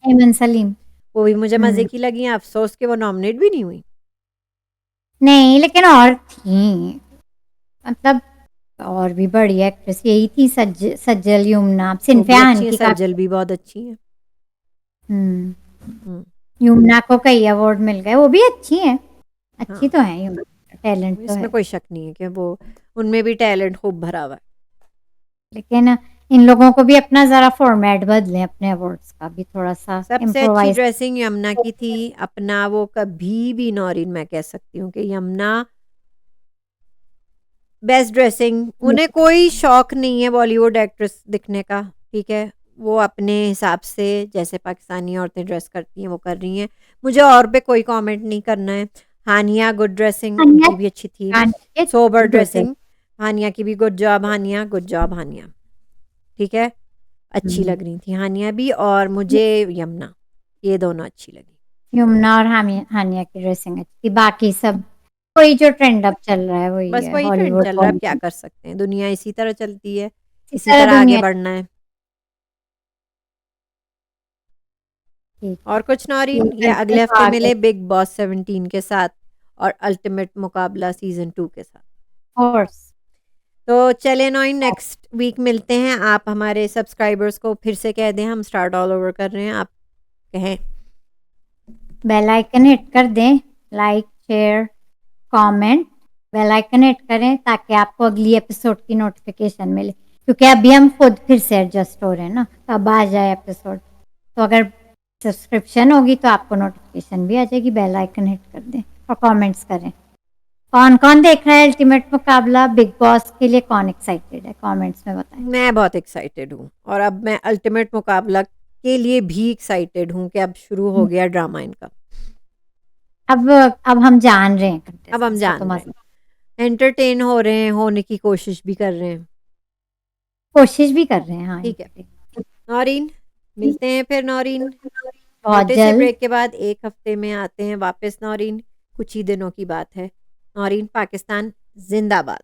एमन सलीम। वो भी मुझे मजे हम्म, की लगी, अफसोस के वो नॉमिनेट भी नहीं हुई। नहीं, लेकिन और थी, मतलब और भी बड़ी एक्ट्रेस यही थी, सज्जल, यमुना, वो भी सिनफियान अच्छी हैं, की सज्जल काफी। भी बहुत अच्छी हैं। हम्म, हम्म, यमुना को कई अवार्ड मिल गए, वो भी अच्छी है, अच्छी हाँ, तो है यमुना, टैलेंट तो इसमें है। कोई शक नहीं है कि वो, उनमें भी टैलेंट खूब भरा हुआ है। लेकिन इन लोगों को भी अपना जरा फॉर्मेट बदलें, अपने अवार्ड्स का भी थोड़ा सा सबसे अच्छी इम्प्रोवाइज। ड्रेसिंग यमुना की थी, अपना वो कभी भी नौरीन मैं कह सकती हूँ कि यमुना बेस्ट ड्रेसिंग, उन्हें कोई शौक नहीं है बॉलीवुड एक्ट्रेस दिखने का, ठीक है, वो अपने हिसाब से जैसे पाकिस्तानी औरतें ड्रेस करती हैं वो कर रही हैं, मुझे और पे कोई कमेंट नहीं करना है। हानिया गुड ड्रेसिंग, उनकी भी अच्छी थी, सोबर गुड। ड्रेसिंग, हानिया की भी गुड जॉब, हानिया गुड जॉब हानिया, ठीक है, अच्छी लग रही थी हानिया भी, और मुझे यमुना, ये दोनों अच्छी लगी। यमुना और हानिया की ड्रेसिंग अच्छी थी, बाकी सब वही जो ट्रेंड अब चल रहा है वही बस है, वही ट्रेंड हॉलीवुड चल रहा है, अब क्या बॉलीवुड, कर सकते हैं, दुनिया इसी तरह चलती है, इस इसी तरह तरह आगे दुनिया बढ़ना है। ठीक और कुछ है, नौरीन, या करते अगले हैं तो हफ्ते आगे। मिले बिग बॉस 17 के साथ और अल्टीमेट मुकाबला सीजन 2 के साथ। कोर्स, तो चले नौरीन, नेक्स्ट वीक मिलते हैं। आप हमारे सब्सक्राइबर्स को फिर से कह दें, हम स्टार्ट ऑल ओवर कर रहे हैं, आप कहें। बेल आइकन हिट कर दें, like share comment, bell icon hit करें ताकि आपको अगली एपिसोड की नोटिफिकेशन मिले, क्योंकि अभी हम खुद फिर से एडजस्ट हो रहे हैं ना, कब आ जाए एपिसोड, तो अगर सब्सक्रिप्शन होगी तो आपको नोटिफिकेशन भी आ जाएगी। बेल आइकन हिट कर दें और कमेंट्स करें। कौन कौन देख रहा है अल्टीमेट मुकाबला, बिग बॉस के लिए कौन एक्साइटेड है, कमेंट्स में बताएं। मैं बहुत एक्साइटेड हूँ, और अब मैं अल्टीमेट मुकाबला के लिए भी एक्साइटेड हूँ कि अब शुरू हो गया ड्रामा इनका। अब हम जान रहे हैं अब हम contestants को, तो जान रहे मजा, हैं, एंटरटेन हो रहे हैं, होने की कोशिश भी कर रहे हैं। कोशिश भी कर रहे हैं, हाँ ठीक है entertain। नौरीन, मिलते हैं फिर नौरीन, बहुत छोटे से जल्द। ब्रेक के बाद, एक हफ्ते में आते हैं वापस नौरीन, कुछ ही दिनों की बात है। नौरीन, पाकिस्तान जिंदाबाद।